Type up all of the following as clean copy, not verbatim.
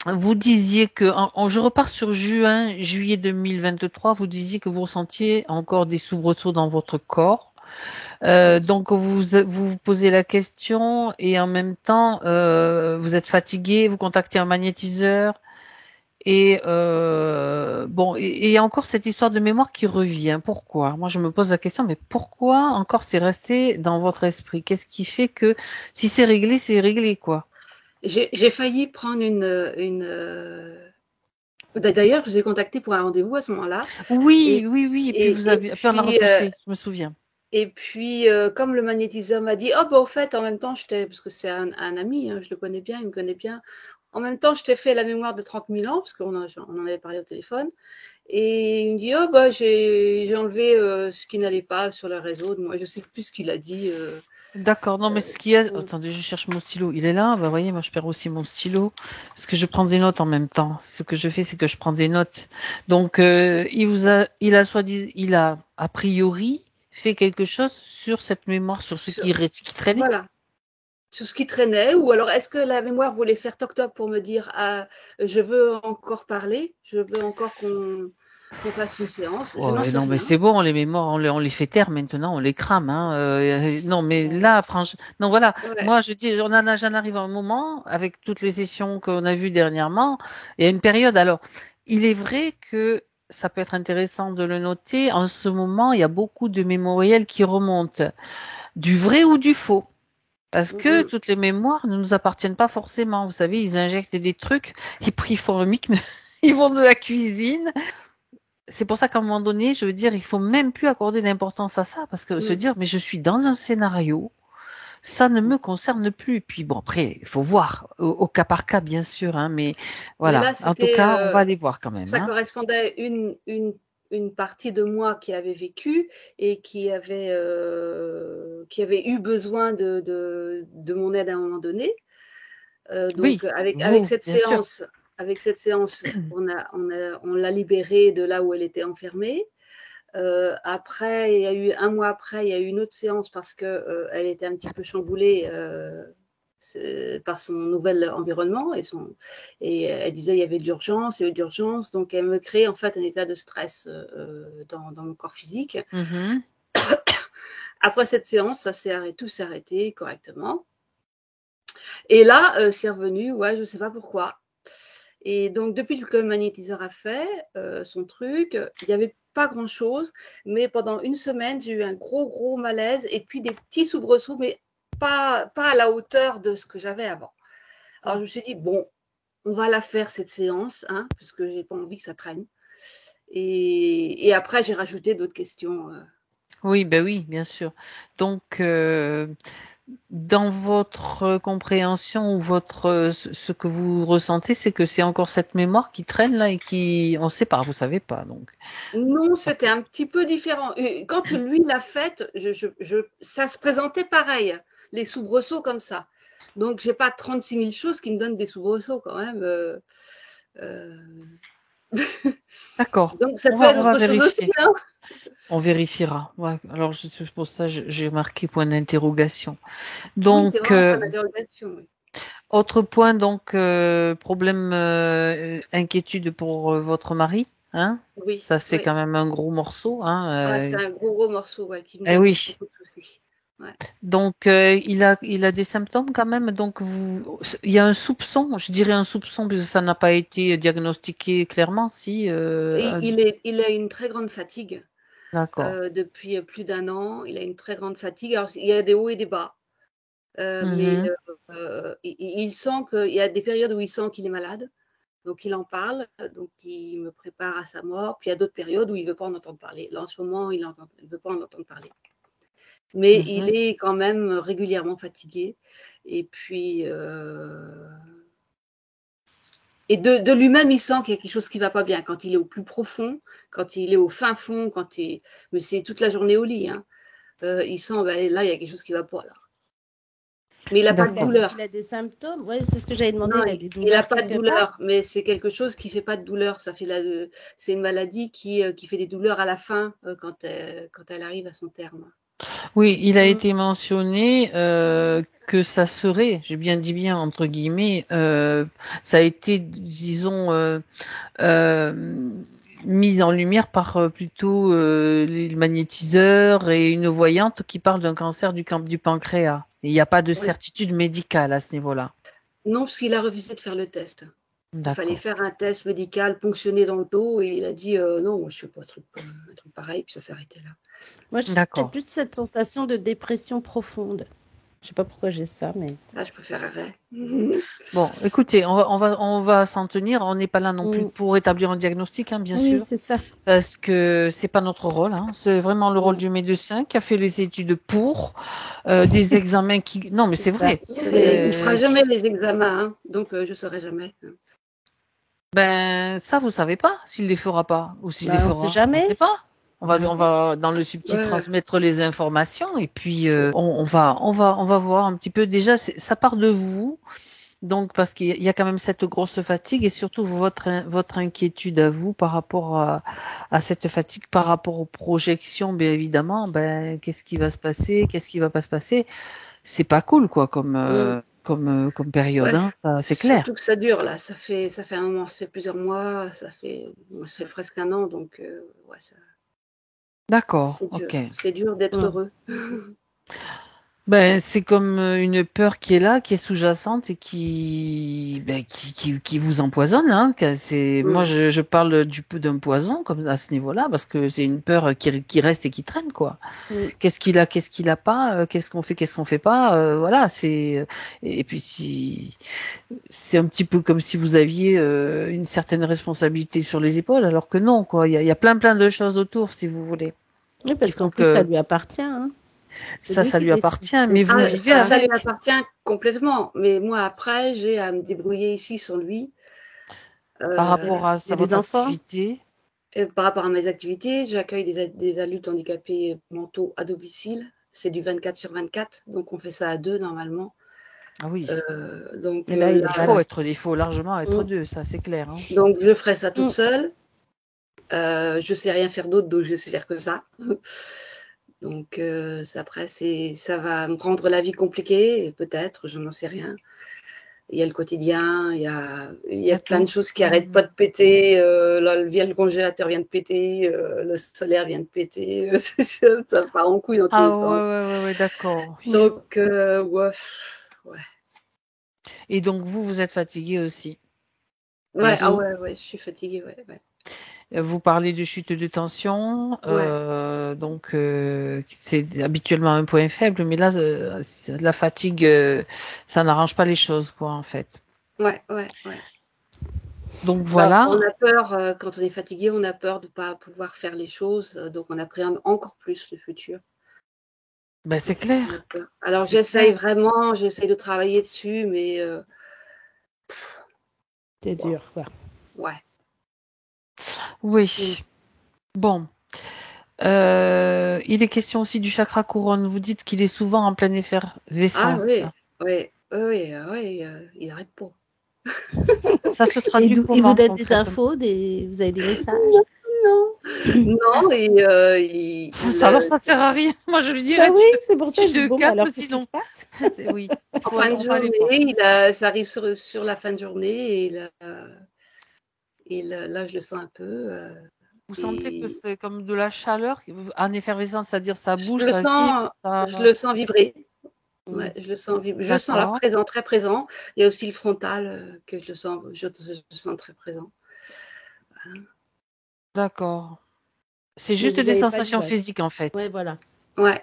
Vous disiez que, je repars sur juillet 2023, vous disiez que vous ressentiez encore des soubresauts dans votre corps. Donc vous posez la question et en même temps vous êtes fatigué, vous contactez un magnétiseur et bon et encore cette histoire de mémoire qui revient. Pourquoi? Moi je me pose la question, mais pourquoi encore c'est resté dans votre esprit? Qu'est-ce qui fait que si c'est réglé quoi? J'ai failli prendre D'ailleurs, je vous ai contacté pour un rendez-vous à ce moment-là. Oui, oui, oui. Et puis vous Et avez, puis on a repoussé. Je me souviens. comme le magnétiseur m'a dit, oh, bah, au fait, en même temps, parce que c'est un ami, hein, je le connais bien, il me connaît bien. En même temps, je t'ai fait la mémoire de 30 000 ans, parce qu'on on en avait parlé au téléphone. Et il me dit, oh, bah, j'ai enlevé ce qui n'allait pas sur le réseau. Moi, je sais plus ce qu'il a dit. D'accord. Non, mais ce qu'il y a, attendez, je cherche mon stylo. Il est là. Bah, voyez, moi, je perds aussi mon stylo. Parce que je prends des notes en même temps. Ce que je fais, c'est que je prends des notes. Donc, il a, a priori, fait quelque chose sur cette mémoire, sur ce qui traînait. Voilà, sur ce qui traînait. Ou alors, est-ce que la mémoire voulait faire toc-toc pour me dire, ah, je veux encore parler, je veux encore qu'on fasse une séance. Je Oh, n'en et sais non, mais rien. c'est bon, les mémoires, on les fait taire maintenant, on les crame. Hein. Non, mais là, franchement, non, voilà. Ouais. Moi, je dis, j'en arrive à un moment, avec toutes les sessions qu'on a vues dernièrement, il y a une période. Alors, il est vrai que ça peut être intéressant de le noter. En ce moment, il y a beaucoup de mémoriels qui remontent, du vrai ou du faux. Parce que Mm-hmm. toutes les mémoires ne nous appartiennent pas forcément. Vous savez, ils injectent des trucs, ils font un mic, ils vont de la cuisine. C'est pour ça qu'à un moment donné, je veux dire, il faut même plus accorder d'importance à ça, parce que se Mm. dire, mais je suis dans un scénario, ça ne me concerne plus. Puis bon, après, il faut voir, au cas par cas, bien sûr, hein, mais Mais voilà. là, En tout cas, on va aller voir quand même. ça Hein. correspondait à une partie de moi qui avait vécu et qui avait eu besoin de mon aide à un moment donné. Oui, Donc, avec vous, cette bien sûr. séance, on l'a libérée de là où elle était enfermée. Après, il y a eu un mois après, il y a eu une autre séance parce que elle était un petit peu chamboulée par son nouvel environnement et elle disait il y avait de l'urgence, il y avait de l'urgence, donc elle me crée en fait un état de stress dans mon corps physique. Mhm. Après cette séance, tout s'est arrêté correctement. Et là, c'est revenu, ouais, je sais pas pourquoi. Et donc, depuis que le magnétiseur a fait son truc, il n'y avait pas grand-chose, mais pendant une semaine, j'ai eu un gros, gros malaise et puis des petits soubresauts, mais pas à la hauteur de ce que j'avais avant. Alors, je me suis dit, bon, on va la faire cette séance, hein, puisque j'ai pas envie que ça traîne. Et après, j'ai rajouté d'autres questions. Oui, ben oui, bien sûr. Donc, dans votre compréhension ou ce que vous ressentez, c'est que c'est encore cette mémoire qui traîne là et qui, on ne sait pas, vous savez pas, donc. Non, Ça c'était peut- un petit peu différent. Quand lui l'a faite, ça se présentait pareil, les soubresauts comme ça. Donc, j'ai pas 36 000 choses qui me donnent des soubresauts quand même. Euh, D'accord. Donc, ça peut être On va autre chose aussi. vérifier. Hein. On vérifiera. Ouais. Alors, c'est pour ça j'ai marqué point d'interrogation. Oui, c'est Donc, vraiment un point d'interrogation. Oui. autre point, donc, problème, inquiétude pour votre mari. Hein? Oui, Ça, c'est oui. quand même un gros morceau. Ouais, Hein? c'est un gros, gros morceau ouais, qui me Eh donne oui. beaucoup de soucis. Ouais. Donc, il a des symptômes quand même. Donc, il y a un soupçon, je dirais un soupçon, puisque ça n'a pas été diagnostiqué clairement, si. Et il a une très grande fatigue D'accord. depuis plus d'un an. Il a une très grande fatigue. Alors, il y a des hauts et des bas. Mais Mhm. il sent qu'il y a des périodes où il sent qu'il est malade, donc il en parle, donc il me prépare à sa mort. Puis il y a d'autres périodes où il ne veut pas en entendre parler. Là, en ce moment, il ne veut pas en entendre parler. Mais il Mhm. est quand même régulièrement fatigué. Et puis, et de lui-même, il sent qu'il y a quelque chose qui ne va pas bien. Quand il est au plus profond, quand il est au fin fond, mais c'est toute la journée au lit. Hein, il sent, ben, là, il y a quelque chose qui ne va pas. Là. Mais il n'a pas de D'accord. douleur. Il a des symptômes. Oui, c'est ce que j'avais demandé. Non, Il a des il a douleurs pas de quelque part. douleur, mais c'est quelque chose qui fait pas de douleur. C'est une maladie qui fait des douleurs à la fin, quand elle arrive à son terme. Oui, il a Mmh. été mentionné que ça serait, j'ai bien dit bien entre guillemets, ça a été, disons, mise en lumière par plutôt les magnétiseurs et une voyante qui parle d'un cancer du pancréas. Il n'y a pas de Oui. certitude médicale à ce niveau-là. Non, parce qu'il a refusé de faire le test. Il fallait D'accord. faire un test médical ponctionné dans le dos et il a dit non, je ne fais pas un truc pareil, puis ça s'est arrêté là. Moi, j'ai D'accord. plus cette sensation de dépression profonde. Je sais pas pourquoi j'ai ça, mais. Là, je peux faire arrêt. Bon, écoutez, on va s'en tenir. On n'est pas là non plus pour établir un diagnostic, hein, bien Oui, sûr, c'est ça. parce que c'est pas notre rôle. Hein. C'est vraiment le rôle Mm. du médecin qui a fait les études pour des examens qui. Non, mais c'est vrai. Il ne fera jamais les examens, hein, donc je ne saurai jamais. Ben ça, vous savez pas s'il les fera pas ou s'il les On fera. sait jamais. On sait pas. On va dans le subtil transmettre les informations et puis on va voir un petit peu. Déjà, ça part de vous. Donc, parce qu'il y a quand même cette grosse fatigue et surtout votre inquiétude à vous par rapport à cette fatigue, par rapport aux projections, bien évidemment, ben, qu'est-ce qui va se passer, qu'est-ce qui va pas se passer. C'est pas cool, quoi, comme période, Ouais. hein, ça, c'est clair. Surtout que ça dure, là. Ça fait un moment, ça fait plusieurs mois, ça fait presque un an, donc ouais, D'accord, c'est dur. ok. C'est dur d'être heureux. Ben, c'est comme une peur qui est là, qui est sous-jacente et qui vous empoisonne. Hein. Moi, je parle d'un poison comme à ce niveau-là parce que c'est une peur qui reste et qui traîne, quoi. Qu'est-ce qu'il a pas, qu'est-ce qu'on fait pas. Voilà, et puis c'est un petit peu comme si vous aviez une certaine responsabilité sur les épaules, alors que non, quoi. Il y a plein de choses autour, si vous voulez. Oui, parce qu'en plus, ça lui appartient. Hein. Ça lui appartient, mais vous vivez avec. Ça lui appartient complètement. Mais moi, après, j'ai à me débrouiller ici sur lui. Par rapport à votre activité. Par rapport à mes activités, j'accueille des adultes handicapés mentaux à domicile. C'est du 24/24, donc on fait ça à 2 normalement. Ah oui. Donc là, il faut largement être 2, ça c'est clair. Hein. Donc je ferai ça toute seule. Je sais rien faire d'autre, donc je sais faire que ça. Donc après, ça va me rendre la vie compliquée, peut-être, je n'en sais rien. Il y a le quotidien, il y a plein de choses qui n'arrêtent pas de péter. Là, le congélateur vient de péter, le solaire vient de péter. Ça part en couille dans tous les sens. Ouais, d'accord. Donc, ouais. Et donc, vous êtes fatiguée aussi? Ouais, je suis fatiguée, ouais. Vous parlez de chute de tension, donc c'est habituellement un point faible, mais là, la fatigue, ça n'arrange pas les choses, quoi, en fait. Ouais. Donc voilà. On a peur, quand on est fatigué, on a peur de ne pas pouvoir faire les choses, donc on appréhende encore plus le futur. Ben, c'est clair. Alors j'essaye de travailler dessus, mais c'est dur, quoi. Ouais. Oui. Bon. Il est question aussi du chakra couronne. Vous dites qu'il est souvent en pleine effervescence. Ah oui, il n'arrête pas. Ça se traduit comment? Et vous donnez des infos, vous avez des messages? Non, et alors ça sert à rien. Moi je lui dirais. Oui, c'est pour ça que je dis bon, alors qu'est-ce qui se passe? Oui. En fin de journée, ça arrive sur la fin de journée et là je le sens un peu. Vous sentez que c'est comme de la chaleur en effervescence, c'est-à-dire ça bouge, je le sens vibrer. Ouais, je le sens vibrer. Je sens très présent. Il y a aussi le frontal que je sens très présent. D'accord. C'est juste des sensations physiques en fait. Ouais, voilà. Ouais.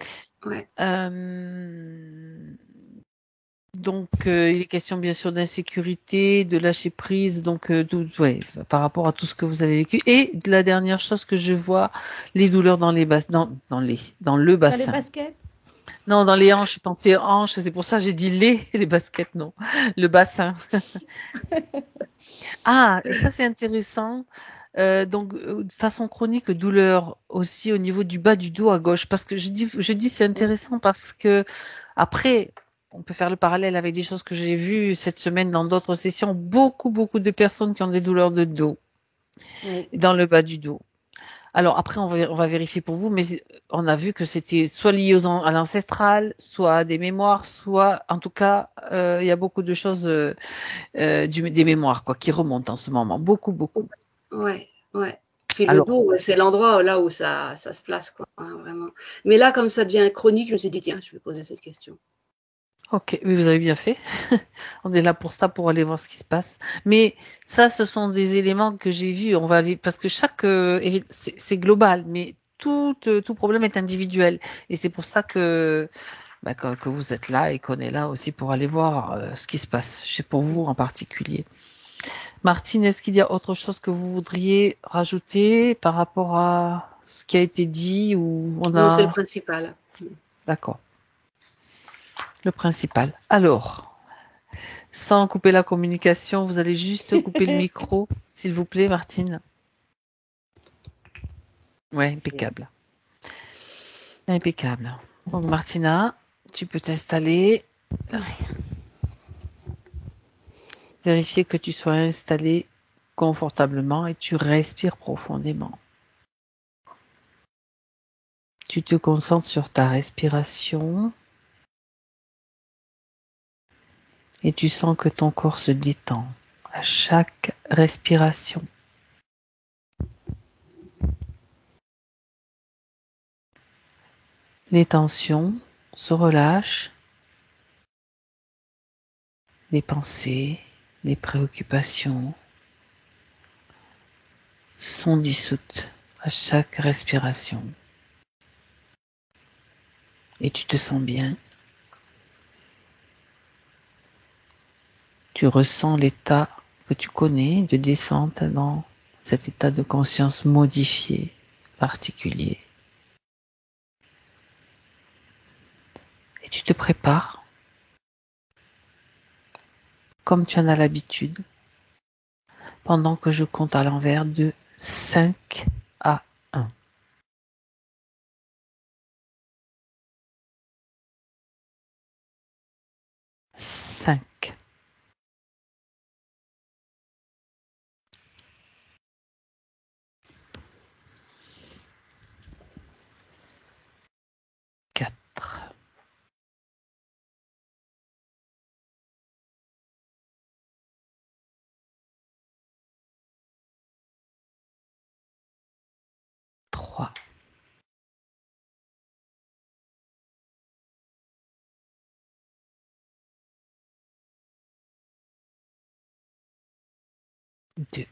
Donc, il est question bien sûr d'insécurité, de lâcher prise, donc par rapport à tout ce que vous avez vécu. Et la dernière chose que je vois, les douleurs dans les dans le bassin. Dans les baskets? Non, dans les hanches. Je pensais hanches, c'est pour ça que j'ai dit les baskets, non. Le bassin. Et ça c'est intéressant. Donc, de façon chronique, douleur aussi au niveau du bas du dos à gauche. Parce que je dis c'est intéressant parce que après, on peut faire le parallèle avec des choses que j'ai vues cette semaine dans d'autres sessions. Beaucoup de personnes qui ont des douleurs de dos dans le bas du dos. Alors après, on va vérifier pour vous, mais on a vu que c'était soit lié à l'ancestral, soit à des mémoires, soit, en tout cas, il y a beaucoup de choses des mémoires quoi, qui remontent en ce moment. Beaucoup, beaucoup. Ouais, ouais. Puis le Alors, dos, ouais, c'est l'endroit là où ça se place, quoi, hein, vraiment. Mais là, comme ça devient chronique, je me suis dit, tiens, je vais poser cette question. ok, oui, vous avez bien fait. On est là pour ça, pour aller voir ce qui se passe. Mais ça, ce sont des éléments que j'ai vus. On va aller parce que chaque c'est global, mais tout problème est individuel. Et c'est pour ça que vous êtes là et qu'on est là aussi pour aller voir ce qui se passe. C'est pour vous en particulier. Martine, est-ce qu'il y a autre chose que vous voudriez rajouter par rapport à ce qui a été dit ou on Non, c'est le a... principal. D'accord. Le principal. Alors, sans couper la communication, vous allez juste couper le micro, s'il vous plaît, Martine. Ouais, impeccable. Impeccable. Donc, Martina, tu peux t'installer. Vérifier que tu sois installé confortablement et tu respires profondément. Tu te concentres sur ta respiration et tu sens que ton corps se détend à chaque respiration. Les tensions se relâchent, les pensées, les préoccupations sont dissoutes à chaque respiration. Et tu te sens bien. Tu ressens l'état que tu connais de descente dans cet état de conscience modifié, particulier. Et tu te prépares, comme tu en as l'habitude, pendant que je compte à l'envers de 5 à 1. 5, 4, 3, 2,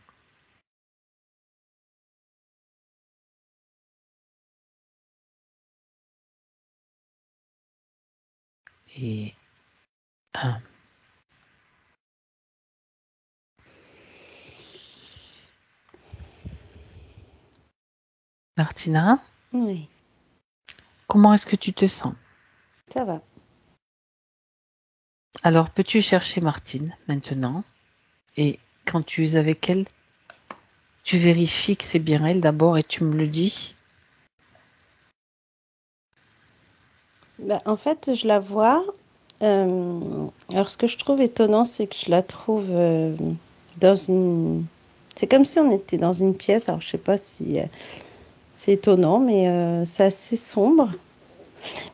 et 1. Martina, Oui, comment est-ce que tu te sens? ça va. Alors, peux-tu chercher Martine maintenant? Et quand tu es avec elle, tu vérifies que c'est bien elle d'abord et tu me le dis. Bah, en fait, je la vois. Alors, ce que je trouve étonnant, c'est que je la trouve dans une... C'est comme si on était dans une pièce. Alors, je sais pas si c'est étonnant, mais c'est assez sombre.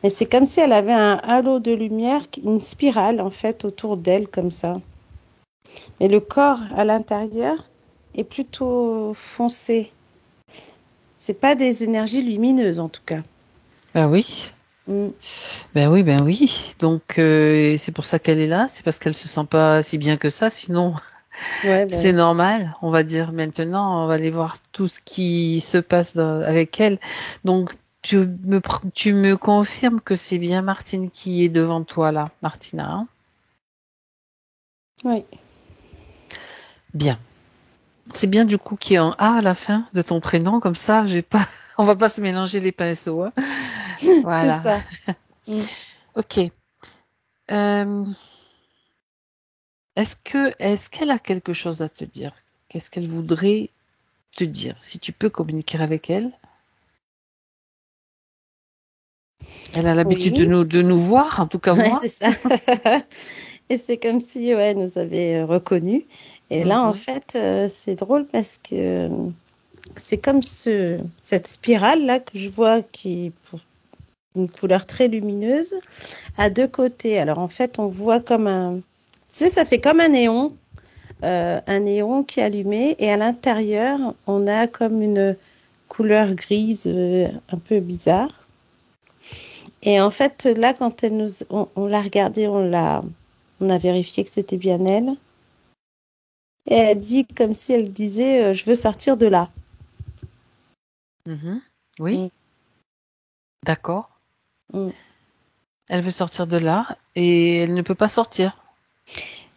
Mais c'est comme si elle avait un halo de lumière, une spirale, en fait, autour d'elle, comme ça. Mais le corps, à l'intérieur, est plutôt foncé. C'est pas des énergies lumineuses, en tout cas. Ben oui, Mm. ben oui. Donc, c'est pour ça qu'elle est là. C'est parce qu'elle se sent pas si bien que ça. Sinon, Ouais, c'est ben, normal. On va dire maintenant, on va aller voir tout ce qui se passe avec elle. Donc, tu me confirmes que c'est bien Martine qui est devant toi là, Martina, hein? oui. Bien. C'est bien du coup qu'il y ait un A à la fin de ton prénom, comme ça, on va pas se mélanger les pinceaux, hein. C'est Voilà. ça. Mm. Ok. Euh, est-ce qu'elle a quelque chose à te dire? Qu'est-ce qu'elle voudrait te dire? Si tu peux communiquer avec elle. Elle a l'habitude Oui, de nous voir, en tout cas ouais, moi. c'est ça. Et c'est comme si ouais, elle nous avait reconnus. Et là, en Mhm. fait, c'est drôle parce que c'est comme cette spirale-là que je vois qui est pour une couleur très lumineuse à deux côtés. Alors en fait, on voit comme un... Tu sais, ça fait comme un néon qui est allumé et à l'intérieur, on a comme une couleur grise un peu bizarre. Et en fait, là, quand on l'a regardée, on a vérifié que c'était bien elle. Et elle dit comme si elle disait, je veux sortir de là. Oui, Mm. d'accord. Mm. Elle veut sortir de là et elle ne peut pas sortir.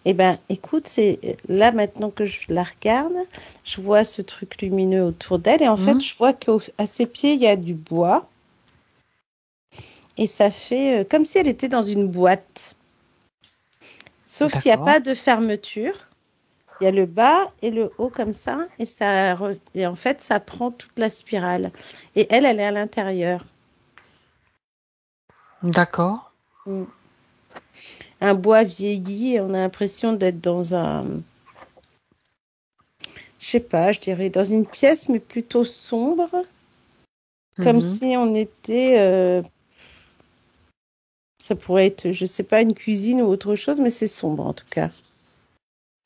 Eh bien, écoute, c'est là maintenant que je la regarde, je vois ce truc lumineux autour d'elle et en fait, je vois qu'à ses pieds, il y a du bois et ça fait comme si elle était dans une boîte. Sauf qu'il n'y a D'accord. pas de fermeture. Il y a le bas et le haut comme ça et en fait, ça prend toute la spirale. Et elle est à l'intérieur. D'accord. Mm. Un bois vieilli et on a l'impression d'être dans je sais pas, je dirais dans une pièce mais plutôt sombre. Comme si on était, ça pourrait être, je sais pas, une cuisine ou autre chose, mais c'est sombre en tout cas.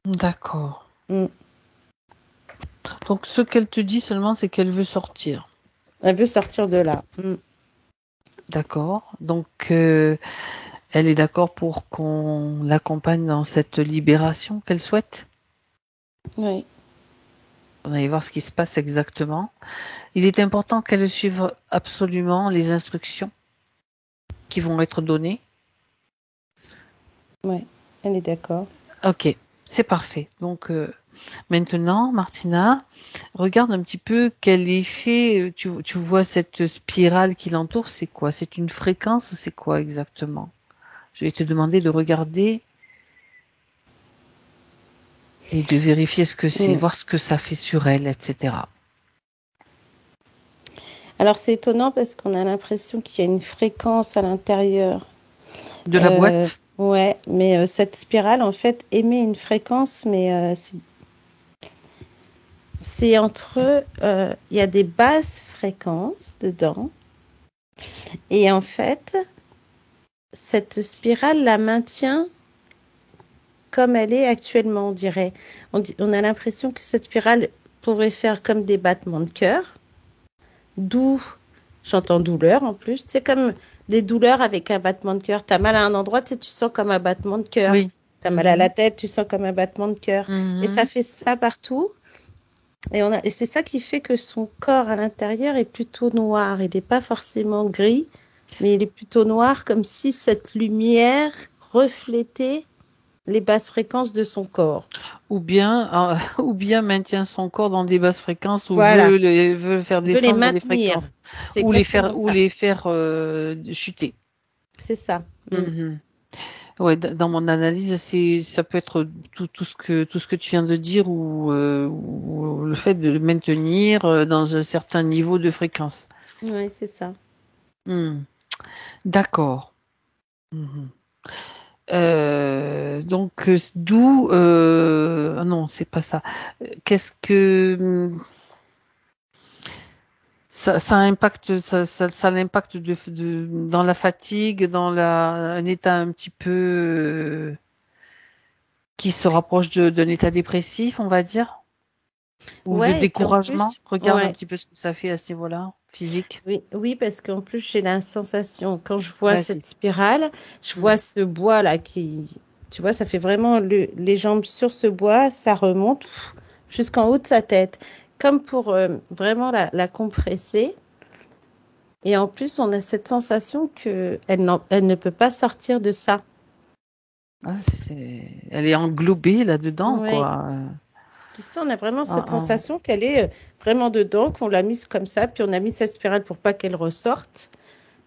D'accord. Mm. Donc ce qu'elle te dit seulement, c'est qu'elle veut sortir. Elle veut sortir de là. Mm. D'accord. Donc elle est d'accord pour qu'on l'accompagne dans cette libération qu'elle souhaite. Oui. On va aller voir ce qui se passe exactement. Il est important qu'elle suive absolument les instructions qui vont être données. Oui, elle est d'accord. Ok, c'est parfait. Donc maintenant, Martina, regarde un petit peu quel effet tu vois cette spirale qui l'entoure. C'est quoi? C'est une fréquence ou c'est quoi exactement? Je vais te demander de regarder et de vérifier ce que c'est, voir ce que ça fait sur elle, etc. Alors c'est étonnant parce qu'on a l'impression qu'il y a une fréquence à l'intérieur. De la boîte? Ouais, mais cette spirale en fait émet une fréquence, mais c'est entre, il y a des basses fréquences dedans. Et en fait, cette spirale la maintient comme elle est actuellement, on dirait. On a l'impression que cette spirale pourrait faire comme des battements de cœur. D'où j'entends douleur en plus. C'est comme des douleurs avec un battement de cœur. Tu as mal à un endroit, tu sens comme un battement de cœur. Oui. Tu as mal à la tête, tu sens comme un battement de cœur. Et ça Mhm. fait ça partout. Et c'est ça qui fait que son corps à l'intérieur est plutôt noir. Il n'est pas forcément gris, mais il est plutôt noir, comme si cette lumière reflétait les basses fréquences de son corps. Ou bien maintient son corps dans des basses fréquences ou Voilà. veut faire Veut les descendre les maintenir. fréquences. C'est Ou exactement les ça. faire chuter. C'est ça. Mhm. Ouais, dans mon analyse, ça peut être tout ce que tu viens de dire ou le fait de le maintenir dans un certain niveau de fréquence. Oui, c'est ça. D'accord. Mhm. Donc d'où non, c'est pas ça. Qu'est-ce que ça impacte ça l'impacte dans la fatigue, dans un état un petit peu qui se rapproche d'un état dépressif, on va dire, ou de Ouais, et puis en découragement. plus, Regarde un ouais. petit peu ce que ça fait à ce niveau-là, physique. Oui, parce qu'en plus, j'ai la sensation, quand je vois Vas-y. cette spirale, je vois ce bois-là qui, tu vois, ça fait vraiment les jambes sur ce bois, ça remonte jusqu'en haut de sa tête, comme pour vraiment la compresser. Et en plus, on a cette sensation elle ne peut pas sortir de ça. Ah, elle est englobée là-dedans, Oui. quoi. Tu sais, on a vraiment Ah, cette ah. sensation qu'elle est vraiment dedans, qu'on l'a mise comme ça, puis on a mis cette spirale pour pas qu'elle ressorte.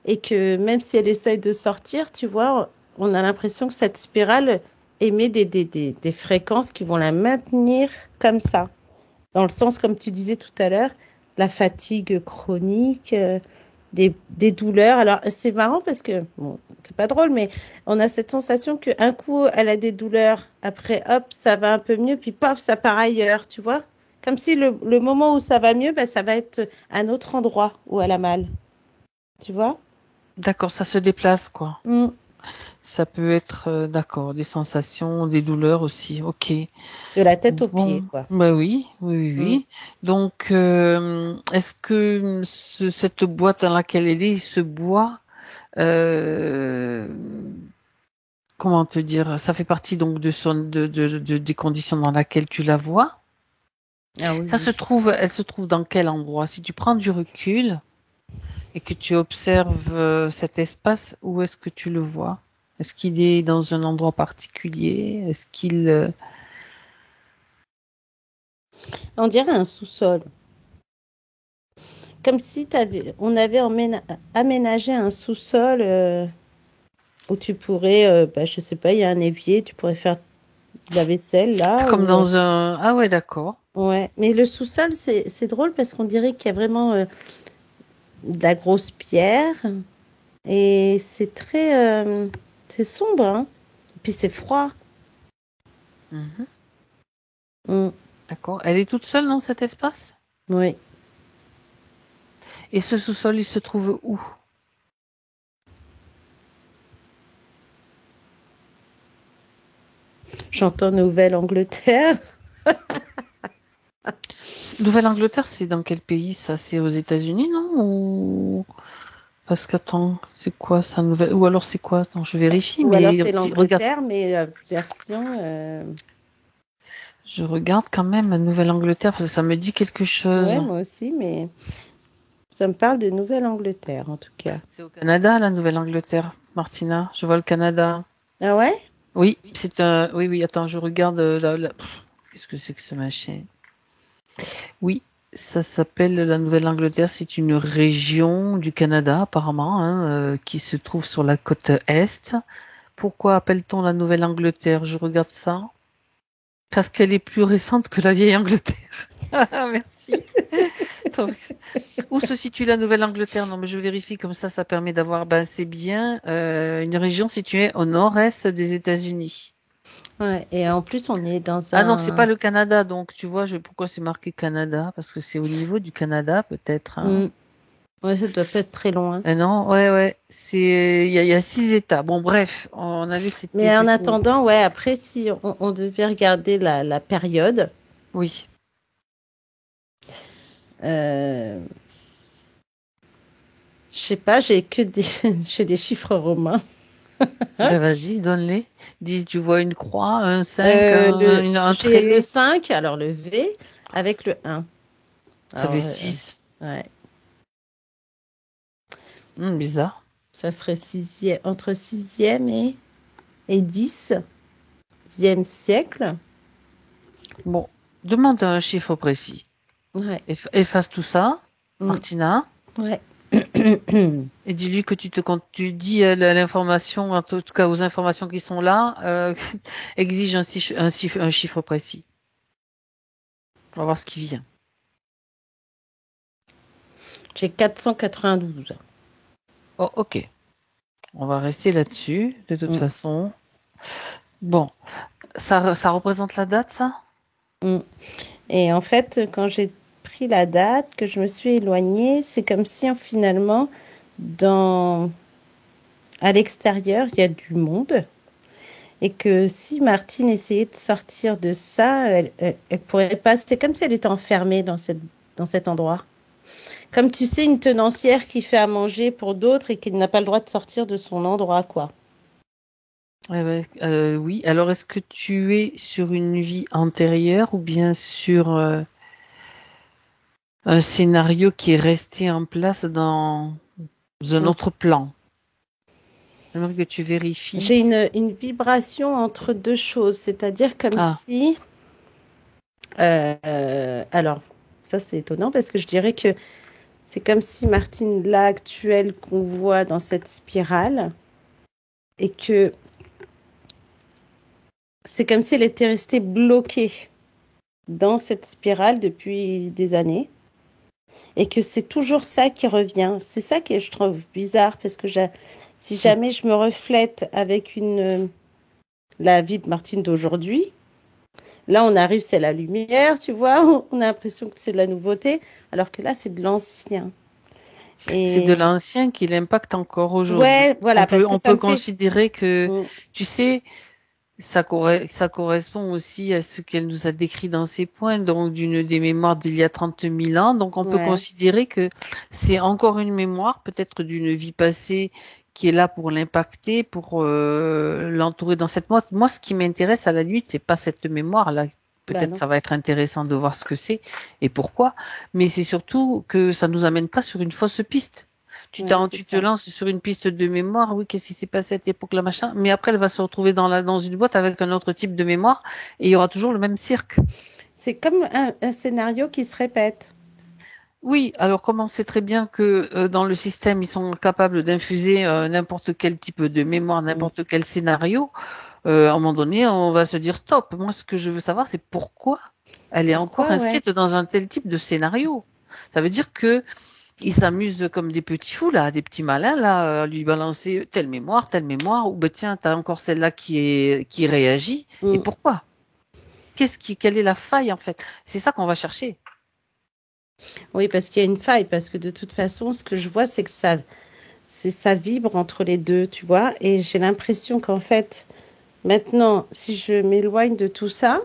Et que même si elle essaye de sortir, tu vois, on a l'impression que cette spirale émet des fréquences qui vont la maintenir comme ça. Dans le sens, comme tu disais tout à l'heure, la fatigue chronique, des douleurs. Alors, c'est marrant parce que, bon, c'est pas drôle, mais on a cette sensation qu'un coup, elle a des douleurs, après, hop, ça va un peu mieux, puis paf, ça part ailleurs, tu vois. Comme si le moment où ça va mieux, ben, ça va être un autre endroit où elle a mal. Tu vois? D'accord, ça se déplace, quoi. Mm. Ça peut être, d'accord, des sensations, des douleurs aussi. Ok. De la tête aux pieds, Bon, quoi. bah oui, oui, oui, Mm. oui. Donc, est-ce que cette boîte dans laquelle elle est, ce bois, euh, comment te dire, ça fait partie donc des conditions dans lesquelles tu la vois. Ah oui, Ça se oui. trouve, elle se trouve dans quel endroit? Si tu prends du recul et que tu observes cet espace, où est-ce que tu le vois? Est-ce qu'il est dans un endroit particulier? Est-ce qu'il... On dirait un sous-sol. Comme si on avait aménagé un sous-sol où tu pourrais, bah, je sais pas, il y a un évier, tu pourrais faire de la vaisselle là. Comme dans un... Ah ouais, d'accord. Ouais, mais le sous-sol, c'est drôle parce qu'on dirait qu'il y a vraiment de la grosse pierre et c'est c'est sombre, hein. Et puis c'est froid. Mhm. Mm. D'accord. Elle est toute seule dans cet espace? Oui. Et ce sous-sol, il se trouve où? J'entends Nouvelle-Angleterre. Nouvelle-Angleterre, c'est dans quel pays ça? C'est aux États-Unis, non? Ou... Parce qu'attends, c'est quoi ça, Nouvelle... Ou alors c'est quoi? Attends, je vérifie, Ou alors mais c'est regarde. l'Angleterre, mais version. Je regarde quand même Nouvelle-Angleterre parce que ça me dit quelque chose. Ouais, moi aussi, mais ça me parle de Nouvelle-Angleterre en tout cas. C'est au Canada, la Nouvelle-Angleterre, Martina. Je vois le Canada. Ah ouais? Oui, c'est un. Oui, oui. Attends, je regarde Qu'est-ce que c'est que ce machin? Oui, ça s'appelle la Nouvelle-Angleterre. C'est une région du Canada, apparemment, hein, qui se trouve sur la côte est. Pourquoi appelle-t-on la Nouvelle-Angleterre? Je regarde ça. Parce qu'elle est plus récente que la vieille Angleterre. Ah, merci. Attends, où se situe la Nouvelle-Angleterre? Non, mais je vérifie comme ça permet d'avoir. Ben, c'est bien une région située au nord-est des États-Unis. Ouais, et en plus, on est dans Ah non, c'est pas un. le Canada, donc tu vois, pourquoi c'est marqué Canada? Parce que c'est au niveau du Canada, peut-être. Hein. Mm. Ouais, ça doit pas être très loin. Non, ouais, ouais. Il y a 6 États. Bon, bref, on a vu que c'était Mais en plutôt. attendant, ouais, après, si on devait regarder la période, Oui. euh, je sais pas, j'ai que des, j'ai des chiffres romains. Ben vas-y, donne-les. Dis, tu vois une croix, un 5, un J'ai le trait. 5, alors le V, avec le 1. Ça Alors, fait 6. ouais, Bizarre. ça serait entre 6e et 10e siècle. Bon, demande un chiffre précis. Ouais. Efface tout ça, Mm. Martina, Ouais. et dis-lui que tu dis l'information, en tout cas aux informations qui sont là, exige un chiffre précis. On va voir ce qui vient. J'ai 492. Oh, ok. On va rester là-dessus, de toute Mm. façon. Bon, ça représente la date, ça? Mm. Et en fait, quand j'ai pris la date, que je me suis éloignée, c'est comme si finalement, à l'extérieur, il y a du monde. Et que si Martine essayait de sortir de ça, elle pourrait pas. C'est comme si elle était enfermée dans cet endroit. Comme tu sais, une tenancière qui fait à manger pour d'autres et qui n'a pas le droit de sortir de son endroit, quoi. Ouais, ouais, oui. Alors, est-ce que tu es sur une vie antérieure ou bien sur un scénario qui est resté en place dans un Mm. autre plan? J'aimerais que tu vérifies. J'ai une vibration entre deux choses, c'est-à-dire comme Ah, si. Alors, ça c'est étonnant parce que je dirais que c'est comme si Martine, là, actuelle qu'on voit dans cette spirale, et que c'est comme si elle était restée bloquée dans cette spirale depuis des années, et que c'est toujours ça qui revient. C'est ça que je trouve bizarre parce que si jamais je me reflète avec la vie de Martine d'aujourd'hui, Là, on arrive, c'est la lumière, tu vois. On a l'impression que c'est de la nouveauté, alors que là, c'est de l'ancien. C'est de l'ancien qui l'impacte encore aujourd'hui. Ouais, voilà, parce que on ça peut me fait... considérer que, Mm. tu sais, ça correspond aussi à ce qu'elle nous a décrit dans ses points, donc des mémoires d'il y a 30 000 ans. Donc on peut Ouais. considérer que c'est encore une mémoire, peut-être d'une vie passée, qui est là pour l'impacter, pour l'entourer dans cette mode. Moi, ce qui m'intéresse à la limite, c'est pas cette mémoire-là. Peut-être non. ça va être intéressant de voir ce que c'est et pourquoi, mais c'est surtout que ça nous amène pas sur une fausse piste. Tu Ouais, c'est tu te ça. lances sur une piste de mémoire, oui, qu'est-ce qui s'est passé à cette époque-là, machin, mais après elle va se retrouver dans une boîte avec un autre type de mémoire et il y aura toujours le même cirque. C'est comme un scénario qui se répète. Oui, alors comme on sait très bien que dans le système, ils sont capables d'infuser n'importe quel type de mémoire, n'importe quel scénario, à un moment donné, on va se dire stop. Moi, ce que je veux savoir, c'est pourquoi elle est encore Pourquoi, ouais. inscrite dans un tel type de scénario. Ça veut dire que ils s'amusent comme des petits fous, là, des petits malins, là, à lui balancer telle mémoire, ou ben tiens, t'as encore celle-là qui réagit. Et pourquoi? Quelle est la faille, en fait? C'est ça qu'on va chercher. Oui, parce qu'il y a une faille, parce que de toute façon, ce que je vois, c'est que ça vibre entre les deux, tu vois, et j'ai l'impression qu'en fait, maintenant, si je m'éloigne de tout ça,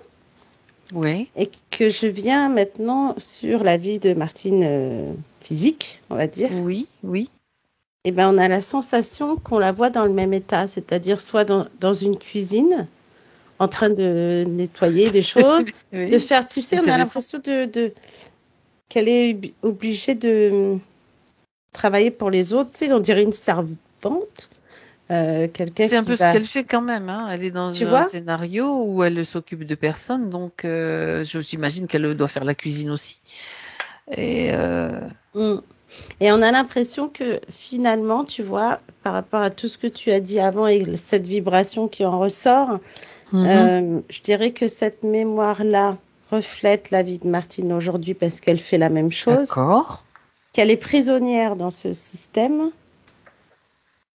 Oui. et que je viens maintenant sur la vie de Martine physique, on va dire, Oui, oui. eh ben, on a la sensation qu'on la voit dans le même état, c'est-à-dire soit dans une cuisine, en train de nettoyer des choses, Oui. de faire, tu sais, on a Intéressant. l'impression qu'elle est obligée de travailler pour les autres, tu sais, on dirait une servante, quelqu'un C'est un qui peu ce va, qu'elle fait quand même, hein. Elle est dans tu un vois? scénario où elle s'occupe de personne, donc j'imagine qu'elle doit faire la cuisine aussi. Et Et on a l'impression que finalement, tu vois, par rapport à tout ce que tu as dit avant et cette vibration qui en ressort, je dirais que cette mémoire-là reflète la vie de Martine aujourd'hui parce qu'elle fait la même chose, d'accord. qu'elle est prisonnière dans ce système,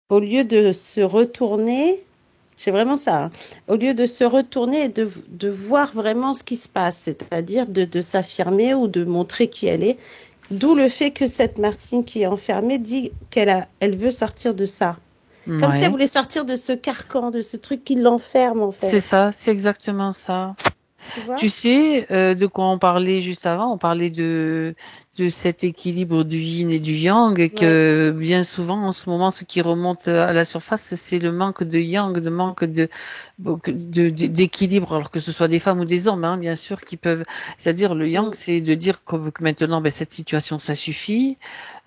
au lieu de se retourner, c'est vraiment ça, hein, au lieu de se retourner et de voir vraiment ce qui se passe, c'est-à-dire de s'affirmer ou de montrer qui elle est. D'où le fait que cette Martine qui est enfermée dit elle veut sortir de ça. Comme si elle Ouais. voulait sortir de ce carcan, de ce truc qui l'enferme en C'est fait. ça, c'est exactement ça. Tu vois? Tu sais de quoi on parlait juste avant? On parlait de cet équilibre du yin et du yang, et Ouais. que bien souvent en ce moment, ce qui remonte à la surface, c'est le manque de yang, le manque d'équilibre, alors que ce soit des femmes ou des hommes, hein, bien sûr, qui peuvent. C'est-à-dire le yang, c'est de dire que maintenant, ben, cette situation, ça suffit,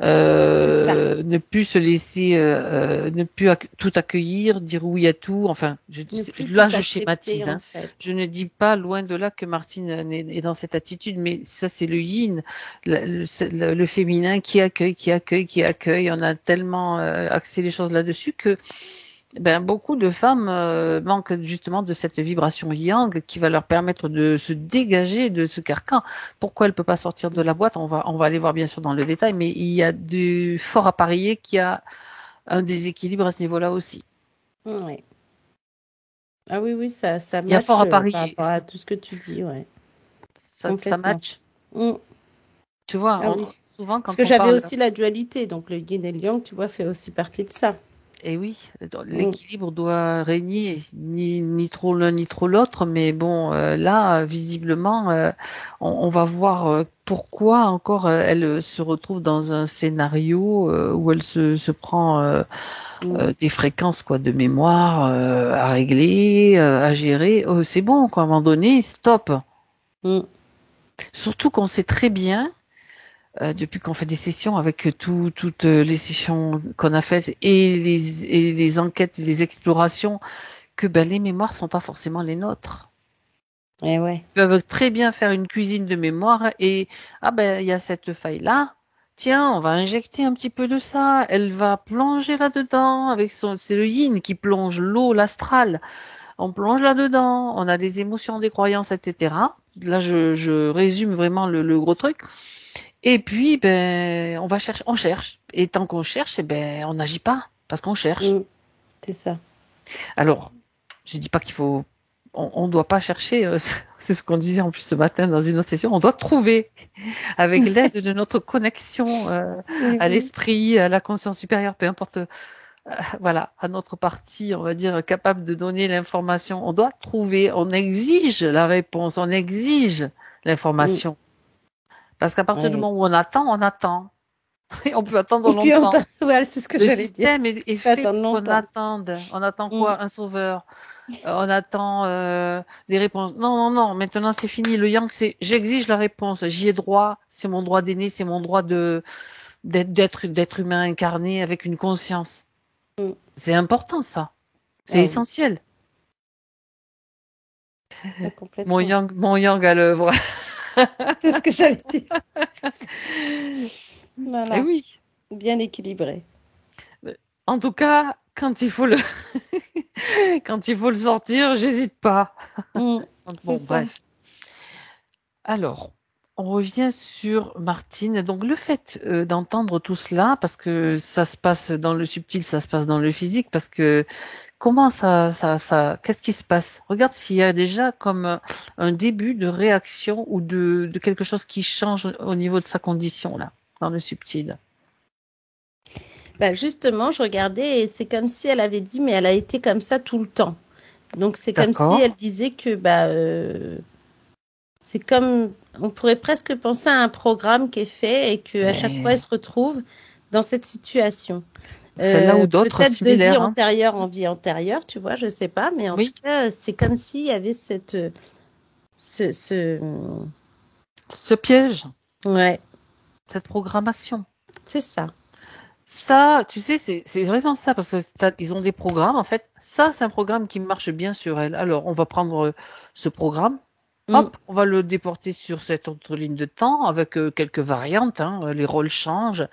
C'est ça. ne plus se laisser, ne plus tout accueillir, dire oui à tout. Enfin, Ne plus là, tout je accepter schématise, en hein. fait. Je ne dis pas loin de là que Martine est dans cette attitude, mais ça c'est le yin, le féminin qui accueille, qui accueille, qui accueille. On a tellement axé les choses là-dessus que ben, beaucoup de femmes manquent justement de cette vibration yang qui va leur permettre de se dégager de ce carcan. Pourquoi elle peut pas sortir de la boîte? On va aller voir bien sûr dans le détail, mais il y a du fort à parier qu'il y a un déséquilibre à ce niveau-là aussi. Ouais. Ah oui, oui, ça Il y a match fort à par parier. rapport à tout ce que tu dis, ouais. Ça Complètement. match. Tu vois, Ah oui. souvent Parce quand que on j'avais parle. aussi la dualité, donc le yin et le yang, tu vois, fait aussi partie de ça. Et oui, l'équilibre doit régner, ni trop l'un ni trop l'autre, mais bon, là, visiblement, on va voir pourquoi encore elle se retrouve dans un scénario où elle se prend des fréquences quoi de mémoire à régler, à gérer. C'est bon, quoi, à un moment donné, stop. Surtout qu'on sait très bien depuis qu'on fait des sessions avec toutes les sessions qu'on a faites et les enquêtes, les explorations, que ben, les mémoires sont pas forcément les nôtres. Et ouais. Ils peuvent très bien faire une cuisine de mémoire et ah ben il y a cette faille là. Tiens, on va injecter un petit peu de ça. Elle va plonger là-dedans avec c'est le yin qui plonge l'eau, l'astral. On plonge là-dedans. On a des émotions, des croyances, etc. Là, je résume vraiment le gros truc. Et puis, ben, on cherche. Et tant qu'on cherche, eh ben, on n'agit pas parce qu'on cherche. C'est ça. Alors, je dis pas qu'il faut on ne doit pas chercher, c'est ce qu'on disait en plus ce matin dans une autre session, on doit trouver avec l'aide de notre connexion à l'esprit, à la conscience supérieure, peu importe, voilà, à notre partie, on va dire, capable de donner l'information. On doit trouver, on exige la réponse, on exige l'information. Parce qu'à partir du moment où on attend. Et on peut attendre longtemps. Ouais, c'est ce que j'allais dire. Le système est fait pour qu'on attende. On attend quoi? Un sauveur. On attend les réponses. Non. Maintenant, c'est fini. Le yang, c'est j'exige la réponse. J'y ai droit. C'est mon droit d'aîné. C'est mon droit d'être humain incarné avec une conscience. C'est important, ça. C'est essentiel. Mon yang à l'œuvre. C'est ce que j'allais dire. Voilà. Et oui. Bien équilibré. En tout cas, quand il faut le sortir, j'hésite pas. Bon, bref. Alors, on revient sur Martine. Donc, le fait d'entendre tout cela, parce que ça se passe dans le subtil, ça se passe dans le physique, parce que comment ça, qu'est-ce qui se passe? Regarde s'il y a déjà comme un début de réaction ou de quelque chose qui change au niveau de sa condition, là, dans le subtil. Ben justement, je regardais et c'est comme si elle avait dit, mais elle a été comme ça tout le temps. Donc, c'est comme si elle disait que c'est comme, on pourrait presque penser à un programme qui est fait et qu'à chaque fois, elle se retrouve dans cette situation. Celle-là ou d'autres similaires. Peut-être de vie antérieure en vie antérieure, tu vois, je ne sais pas, mais en tout cas, c'est comme s'il y avait ce piège. Ouais. Cette programmation. C'est ça. Ça, tu sais, c'est vraiment ça, parce qu'ils ont des programmes, en fait. Ça, c'est un programme qui marche bien sur elle. Alors, on va prendre ce programme, hop, on va le déporter sur cette autre ligne de temps, avec quelques variantes, les rôles changent,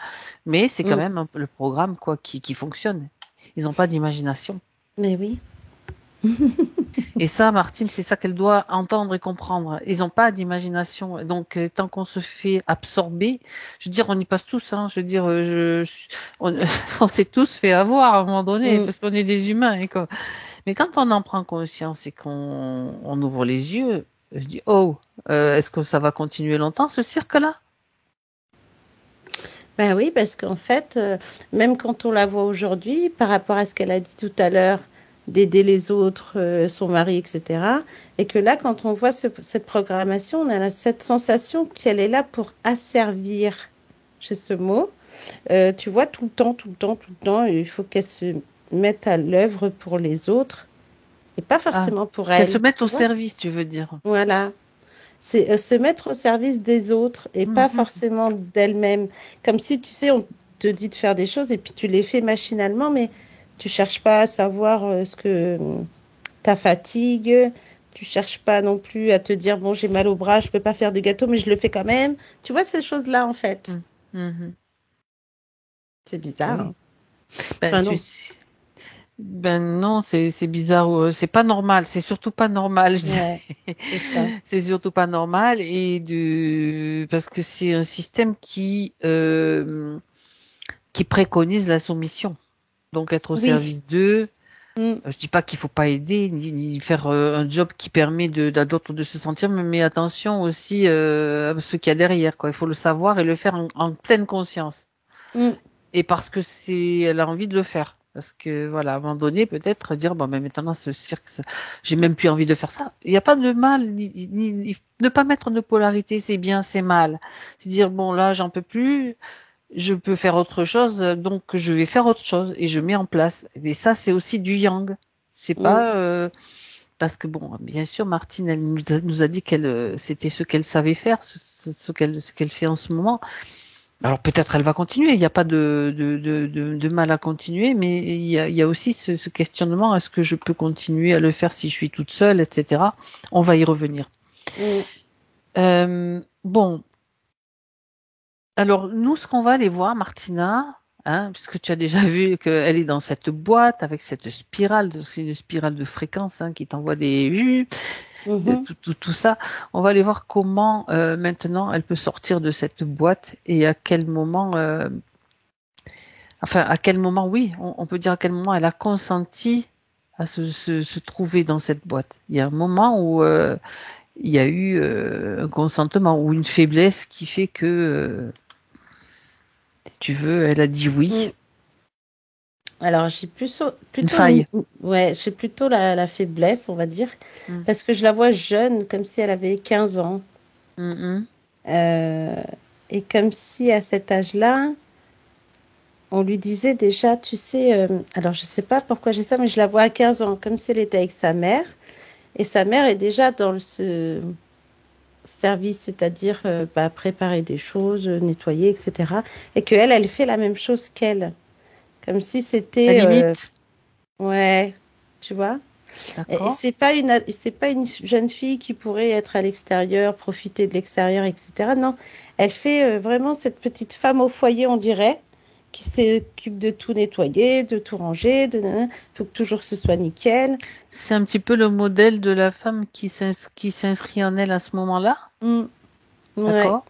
mais c'est quand même le programme qui fonctionne. Ils n'ont pas d'imagination. Mais oui. Et ça, Martine, c'est ça qu'elle doit entendre et comprendre. Ils n'ont pas d'imagination. Donc, tant qu'on se fait absorber, je veux dire, on y passe tous. Je veux dire, on s'est tous fait avoir à un moment donné, parce qu'on est des humains. Mais quand on en prend conscience et qu'on ouvre les yeux, je dis, est-ce que ça va continuer longtemps, ce cirque-là? Ben oui, parce qu'en fait, même quand on la voit aujourd'hui, par rapport à ce qu'elle a dit tout à l'heure, d'aider les autres, son mari, etc. Et que là, quand on voit cette programmation, on a cette sensation qu'elle est là pour asservir, j'ai ce mot. Tu vois, tout le temps, il faut qu'elle se mette à l'œuvre pour les autres et pas forcément pour elle. Qu'elle se mette au service, tu veux dire. Voilà. C'est se mettre au service des autres et pas forcément d'elle-même. Comme si, tu sais, on te dit de faire des choses et puis tu les fais machinalement, mais tu cherches pas à savoir ce que ta fatigue. Tu cherches pas non plus à te dire, bon, j'ai mal au bras, je peux pas faire de gâteau, mais je le fais quand même. Tu vois ces choses-là, en fait. C'est bizarre. Oui. Non, c'est bizarre. C'est pas normal. C'est surtout pas normal. C'est ça. C'est surtout pas normal parce que c'est un système qui préconise la soumission. Donc être au service d'eux. Je dis pas qu'il faut pas aider ni faire un job qui permet à d'autres de se sentir, mais attention aussi à ce qu'il y a derrière. Il faut le savoir et le faire en pleine conscience. Et parce que elle a envie de le faire. Parce que voilà, à un moment donné, peut-être dire mais maintenant ce cirque, j'ai même plus envie de faire ça. Il n'y a pas de mal, ne pas mettre de polarité, c'est bien, c'est mal. C'est dire bon là, j'en peux plus. Je peux faire autre chose, donc je vais faire autre chose et je mets en place. Mais ça, c'est aussi du yang. C'est pas parce que bon, bien sûr, Martine, elle nous a dit qu'elle c'était ce qu'elle savait faire, ce qu'elle fait en ce moment. Alors peut-être elle va continuer. Il n'y a pas de mal à continuer, mais il y a aussi ce questionnement: est-ce que je peux continuer à le faire si je suis toute seule, etc. On va y revenir. Bon. Alors, nous, ce qu'on va aller voir, Martina, puisque tu as déjà vu qu'elle est dans cette boîte avec cette spirale, c'est une spirale de fréquence qui t'envoie des tout ça. On va aller voir comment maintenant elle peut sortir de cette boîte et à quel moment, oui, on peut dire à quel moment elle a consenti à se trouver dans cette boîte. Il y a un moment où il y a eu un consentement ou une faiblesse qui fait que, si tu veux, elle a dit oui. Alors, j'ai Une plutôt faille. ouais, j'ai plutôt la faiblesse, on va dire, parce que je la vois jeune, comme si elle avait 15 ans. Euh, et comme si à cet âge-là, on lui disait déjà, tu sais, alors je sais pas pourquoi j'ai ça, mais je la vois à 15 ans, comme si elle était avec sa mère. Et sa mère est déjà dans ce service, c'est-à-dire préparer des choses, nettoyer, etc. Et qu'elle, elle fait la même chose qu'elle. Comme si La c'était... limite. ouais, tu vois. Et D'accord. c'est pas une jeune fille qui pourrait être à l'extérieur, profiter de l'extérieur, etc. Non, elle fait vraiment cette petite femme au foyer, on dirait, qui s'occupe de tout nettoyer, de tout ranger, faut que toujours ce soit nickel. C'est un petit peu le modèle de la femme qui s'inscrit en elle à ce moment-là. Ouais. D'accord.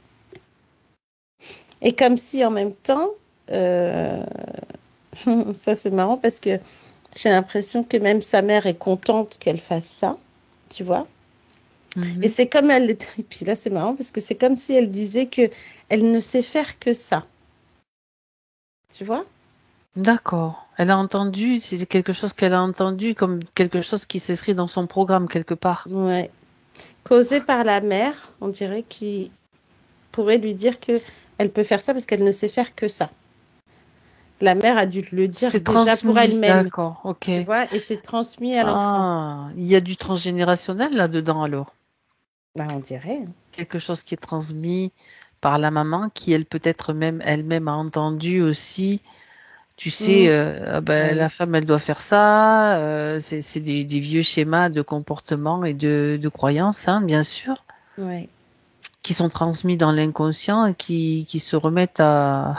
Et comme si en même temps, ça c'est marrant parce que j'ai l'impression que même sa mère est contente qu'elle fasse ça, tu vois. Et c'est comme elle, et puis là c'est marrant parce que c'est comme si elle disait que elle ne sait faire que ça, tu vois? D'accord. Elle a entendu, c'est quelque chose qu'elle a entendu comme quelque chose qui s'inscrit dans son programme quelque part. Ouais. Causé par la mère, on dirait qu'il pourrait lui dire que elle peut faire ça parce qu'elle ne sait faire que ça. La mère a dû le dire C'est déjà pour transmis. elle-même, D'accord. Ok. tu vois, et c'est transmis à l'enfant. Ah, il y a du transgénérationnel là-dedans alors. Bah, on dirait, hein. Quelque chose qui est transmis par la maman qui elle peut-être même elle-même a entendu aussi. Tu sais, Mm. ah Bah ben, la oui. femme elle doit faire ça. C'est des vieux schémas de comportement et de croyances, hein, bien sûr, Ouais. qui sont transmis dans l'inconscient et qui se remettent à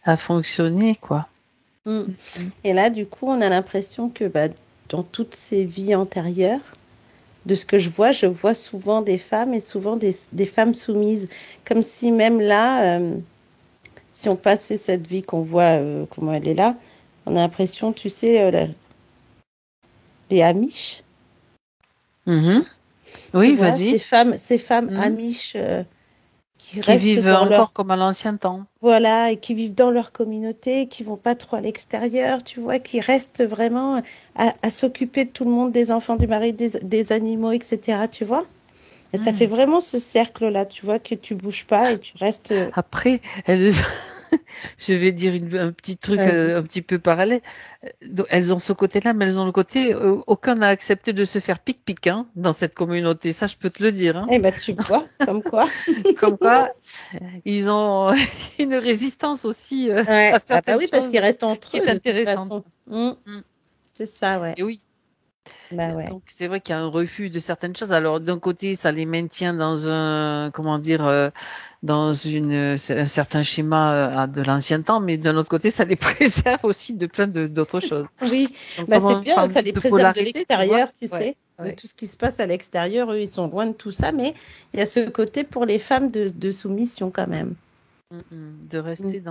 à fonctionner quoi. Mm. Et là, du coup, on a l'impression que dans toutes ces vies antérieures, de ce que je vois souvent des femmes et souvent des femmes soumises. Comme si même là, si on passait cette vie qu'on voit, comment elle est là, on a l'impression, tu sais, les Amish, Mhm. tu Oui, vois, vas-y. ces femmes Mhm. Amish qui Qui restent vivent dans encore leur, comme à l'ancien temps. voilà, et qui vivent dans leur communauté, qui vont pas trop à l'extérieur, tu vois, qui restent vraiment à s'occuper de tout le monde, des enfants, du mari, des animaux, etc., tu vois. Et ça fait Mhm. vraiment ce cercle-là, tu vois, que tu bouges pas et tu restes. Après, elles, je vais dire un petit truc Vas-y. un petit peu parallèle. Donc, elles ont ce côté-là, mais elles ont le côté, aucun n'a accepté de se faire pic-pic hein, dans cette communauté. Ça, je peux te le dire. Hein. Eh ben, tu vois, comme quoi. Comme quoi, ils ont une résistance aussi Ouais. à Ah bah certaines oui, parce choses qu'ils restent qui entre eux est de toute intéressante. façon. Mm. C'est ça, ouais. Et oui. Bah ouais. Donc c'est vrai qu'il y a un refus de certaines choses. Alors d'un côté, ça les maintient dans un, comment dire, dans un certain schéma de l'ancien temps, mais d'un autre côté, ça les préserve aussi de plein d'autres choses. Oui, Donc bah comme c'est on bien, parle ça les de préserve de polarité, tu vois. l'extérieur, tu Ouais, sais, de ouais. tout ce qui se passe à l'extérieur. Eux, ils sont loin de tout ça, mais il y a ce côté pour les femmes de soumission quand même. De Mm. rester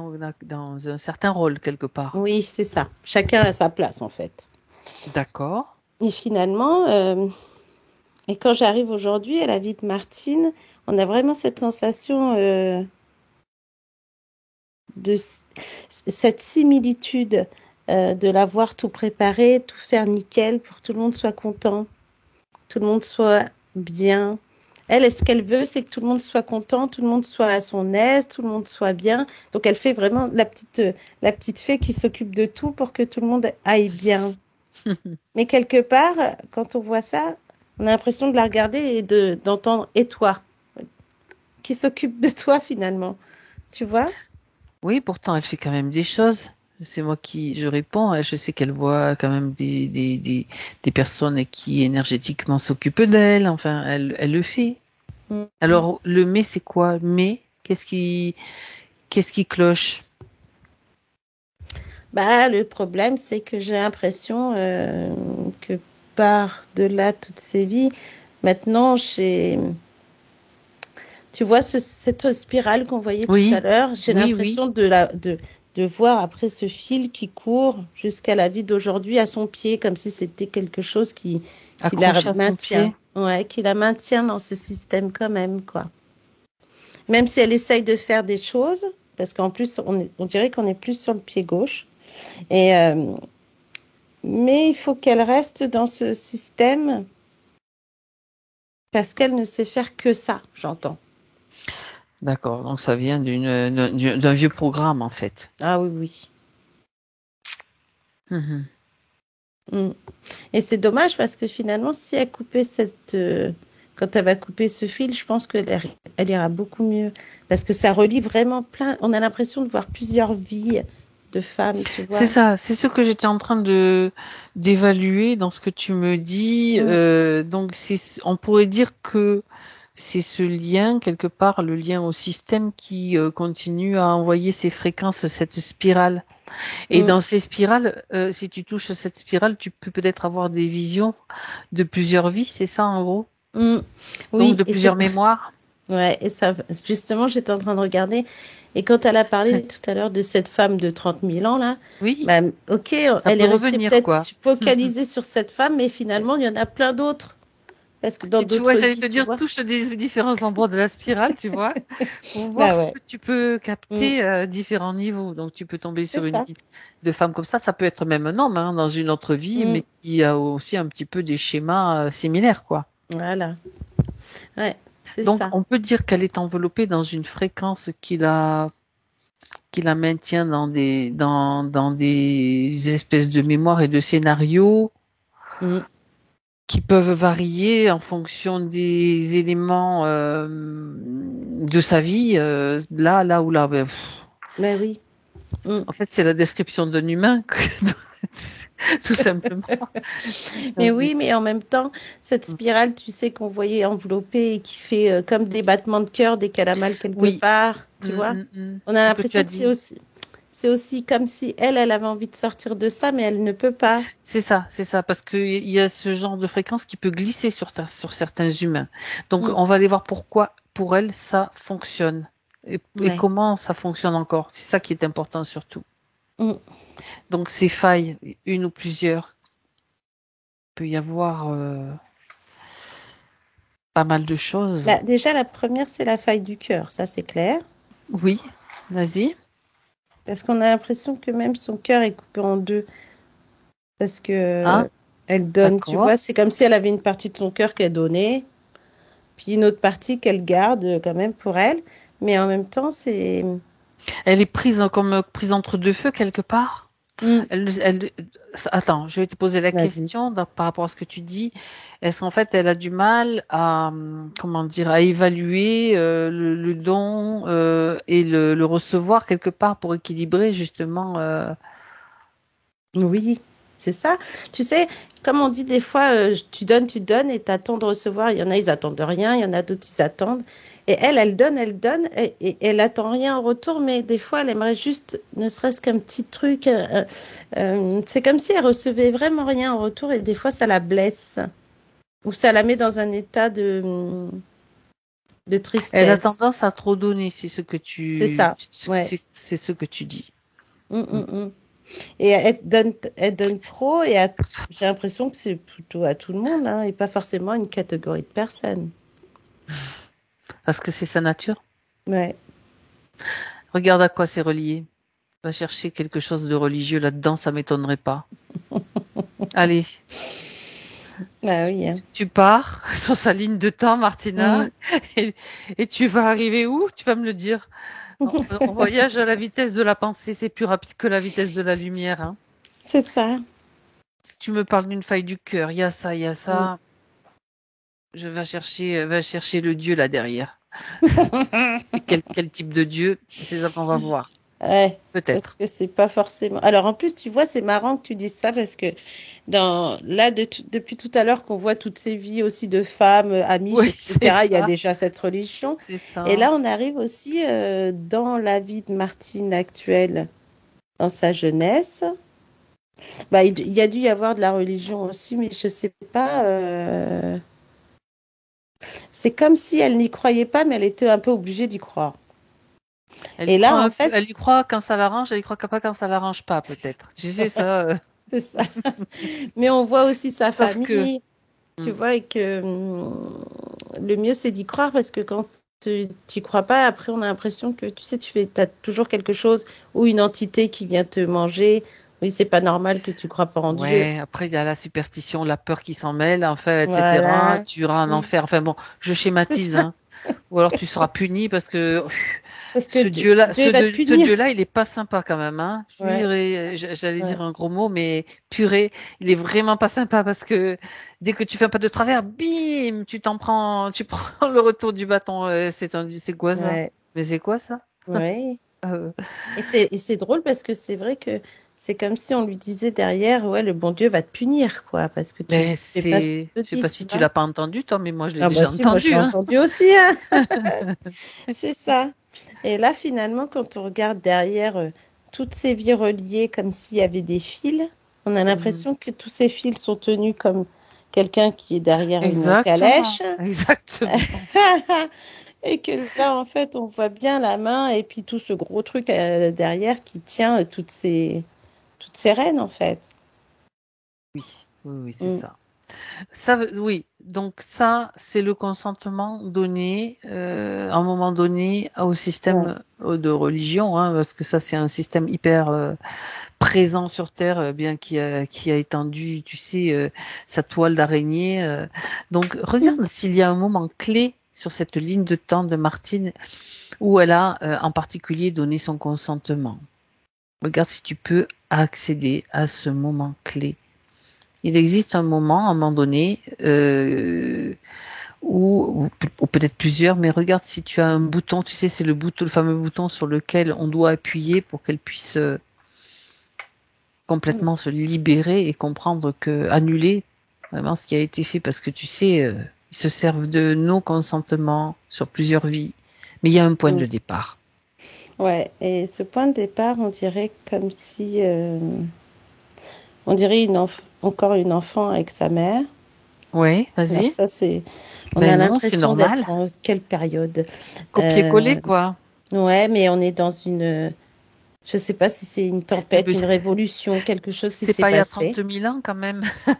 dans un certain rôle quelque part. Oui, c'est ça. Chacun a sa place, en fait. D'accord. Et finalement, et quand j'arrive aujourd'hui à la vie de Martine, on a vraiment cette sensation cette similitude de l'avoir tout préparé, tout faire nickel pour que tout le monde soit content, tout le monde soit bien. Elle, ce qu'elle veut, c'est que tout le monde soit content, tout le monde soit à son aise, tout le monde soit bien. Donc, elle fait vraiment la petite fée qui s'occupe de tout pour que tout le monde aille bien. Mais quelque part, quand on voit ça, on a l'impression de la regarder et d'entendre « et toi ?» qui s'occupe de toi finalement. Tu vois? Oui, pourtant, elle fait quand même des choses. C'est moi qui je réponds. Je sais qu'elle voit quand même des personnes qui énergétiquement s'occupent d'elle. Enfin, elle le fait. Mm. Alors, le mais, c'est quoi? Mais, qu'est-ce qui cloche? Bah, le problème, c'est que j'ai l'impression que par-delà toutes ces vies, maintenant, tu vois cette spirale qu'on voyait tout à Oui, l'heure, j'ai oui, oui. l'impression de voir après ce fil qui court jusqu'à la vie d'aujourd'hui à son pied, comme si c'était quelque chose qui la Accroché à son maintient. pied. Ouais, qui la maintient dans ce système quand même, quoi. Même si elle essaye de faire des choses, parce qu'en plus, on dirait qu'on est plus sur le pied gauche. Et, mais il faut qu'elle reste dans ce système parce qu'elle ne sait faire que ça, j'entends. D'accord, donc ça vient d'un vieux programme en fait. Ah oui, oui. Mhm. Et c'est dommage parce que finalement, si elle coupait quand elle va couper ce fil, je pense elle ira beaucoup mieux. Parce que ça relie vraiment plein. On a l'impression de voir plusieurs vies de femmes, tu vois. C'est ça, c'est ce que j'étais en train d'évaluer dans ce que tu me dis. Donc on pourrait dire que c'est ce lien, quelque part, le lien au système qui continue à envoyer ces fréquences, cette spirale. Et dans ces spirales, si tu touches cette spirale, tu peux peut-être avoir des visions de plusieurs vies, c'est ça en gros? Oui, Donc de plusieurs mémoires. Ouais, et ça, justement, j'étais en train de regarder. Et quand elle a parlé tout à l'heure de cette femme de 30 000 ans, là, Oui, bah, ok, ça elle peut est restée revenir, peut-être quoi. focalisée sur cette femme, mais finalement, il y en a plein d'autres. Parce que dans Tu vois, d'autres j'allais vies, te tu dire, vois. touche des différents endroits de la spirale, tu vois, pour voir Bah ce ouais, que tu peux capter différents niveaux. Donc, tu peux tomber c'est sur une ça. vie de femme comme ça. Ça peut être même un homme hein, dans une autre vie, mais qui a aussi un petit peu des schémas similaires, quoi. Voilà. Ouais, c'est Donc, ça. on peut dire qu'elle est enveloppée dans une fréquence qui la maintient dans des espèces de mémoires et de scénarios qui peuvent varier en fonction des éléments de sa vie, là ou là. Ben oui. En fait, c'est la description d'un humain, tout simplement. Mais oui, mais en même temps, cette spirale, tu sais, qu'on voyait enveloppée et qui fait comme des battements de cœur dès qu'elle a mal quelque Oui. part, tu vois. On a Ce que tu as l'impression que dit. c'est aussi comme si elle avait envie de sortir de ça, mais elle ne peut pas. C'est ça, parce qu'il y a ce genre de fréquence qui peut glisser sur certains humains. Donc, on va aller voir pourquoi, pour elle, ça fonctionne. Et Ouais. comment ça fonctionne encore. C'est ça qui est important surtout. Mm. Donc, ces failles, une ou plusieurs, il peut y avoir pas mal de choses. Bah, déjà, la première, c'est la faille du cœur, ça c'est clair. Oui, vas-y. Parce qu'on a l'impression que même son cœur est coupé en deux. Parce que Ah, elle donne, tu d'accord. vois, c'est comme si elle avait une partie de son cœur qu'elle donnait, puis une autre partie qu'elle garde quand même pour elle. Mais en même temps, c'est... Elle est prise comme prise entre deux feux quelque part. Attends, je vais te poser la Vas-y. question par rapport à ce que tu dis. Est-ce qu'en fait, elle a du mal à, comment dire, à évaluer le don et le recevoir quelque part pour équilibrer justement Oui, c'est ça. Tu sais, comme on dit des fois, tu donnes et t'attends de recevoir. Il y en a, ils attendent rien, il y en a d'autres, ils attendent. Et elle donne, et elle attend rien en retour, mais des fois, elle aimerait juste, ne serait-ce qu'un petit truc. C'est comme si elle recevait vraiment rien en retour, et des fois, ça la blesse, ou ça la met dans un état de elle a tristesse. tendance à trop donner, c'est ce que C'est ça, ouais. c'est ce que tu dis. Et elle donne trop, et j'ai l'impression que c'est plutôt à tout le monde, hein, et pas forcément à une catégorie de personnes. Parce que c'est sa nature. Ouais. Regarde à quoi c'est relié. Va chercher quelque chose de religieux là-dedans, ça m'étonnerait pas. Allez, Bah oui, hein. tu pars sur sa ligne de temps, Martina, et tu vas arriver où? Tu vas me le dire. On voyage à la vitesse de la pensée, c'est plus rapide que la vitesse de la lumière. Hein. C'est ça. Si tu me parles d'une faille du cœur, il y a ça, il y a ça. Je vais chercher le Dieu là derrière. Et quel type de Dieu? C'est ça qu'on va voir. Ouais, Peut-être. parce que c'est pas forcément. Alors en plus, tu vois, c'est marrant que tu dises ça parce que depuis tout à l'heure qu'on voit toutes ces vies aussi de femmes, amies, Oui, etc., il y a ça. déjà cette religion. C'est ça. Et là, on arrive aussi dans la vie de Martine actuelle, dans sa jeunesse. Bah, il y a dû y avoir de la religion aussi, mais je sais pas. C'est comme si elle n'y croyait pas, mais elle était un peu obligée d'y croire. Et là, en fait, elle y croit quand ça l'arrange, elle y croit pas quand ça l'arrange pas, peut-être. Tu sais ça. c'est ça. Mais on voit aussi sa Sauf que. famille, tu vois, et que le mieux, c'est d'y croire parce que quand tu n'y crois pas, après, on a l'impression que, tu sais, as toujours quelque chose ou une entité qui vient te manger. Oui, c'est pas normal que tu crois pas en Dieu. Ouais, après, il y a la superstition, la peur qui s'en mêle, enfin, etc. Voilà. Tu iras en enfer. Enfin bon, je C'est schématise, ça. hein. Ou alors tu seras puni parce que Parce que ce Dieu-là, Dieu va te ce punir. Dieu-là, il est pas sympa quand même, hein. Ouais. J'allais Ouais. dire un gros mot, mais purée, il est vraiment pas sympa parce que dès que tu fais un pas de travers, bim, tu prends le retour du bâton. C'est quoi ça? Ouais. Mais c'est quoi ça? Ouais. Euh, Et c'est drôle parce que c'est vrai que c'est comme si on lui disait derrière, ouais, le bon Dieu va te punir, quoi, parce que tu mais fais pas ce que je tu sais dis, pas tu si tu vois. l'as pas entendu, toi, mais moi je l'ai Ah bah déjà si, moi je entendu, l'ai hein. entendu aussi, hein. C'est ça. Et là, finalement, quand on regarde derrière toutes ces vies reliées comme s'il y avait des fils, on a l'impression que tous ces fils sont tenus comme quelqu'un qui est derrière une Exactement, calèche. exactement. Et que là, en fait, on voit bien la main et puis tout ce gros truc derrière qui tient toutes ces rênes, en fait. Oui, oui, c'est Mm. ça. Oui, donc ça, c'est le consentement donné à un moment donné au Ouais. système de religion, hein, parce que ça, c'est un système hyper présent sur Terre, bien qui a étendu, tu sais, sa toile d'araignée. Donc, regarde s'il y a un moment clé sur cette ligne de temps de Martine où elle a en particulier donné son consentement. Regarde si tu peux accéder à ce moment clé. Il existe un moment, à un moment donné, ou peut-être plusieurs, mais regarde si tu as un bouton, tu sais, c'est le fameux bouton sur lequel on doit appuyer pour qu'elle puisse complètement se libérer et comprendre annuler vraiment ce qui a été fait, parce que tu sais, ils se servent de nos consentements sur plusieurs vies, mais il y a un point Mm. de départ. Ouais. Et ce point de départ, on dirait comme si on dirait encore une enfant avec sa mère. Oui, Alors vas-y. ça, c'est, on a Ben non, c'est l'impression normal. d'être en quelle période? Copier-coller, quoi. Ouais, mais on est dans je sais pas si c'est une Mais tempête, une révolution, quelque chose qui c'est s'est pas il y a 30 passé. 000 ans quand même. Je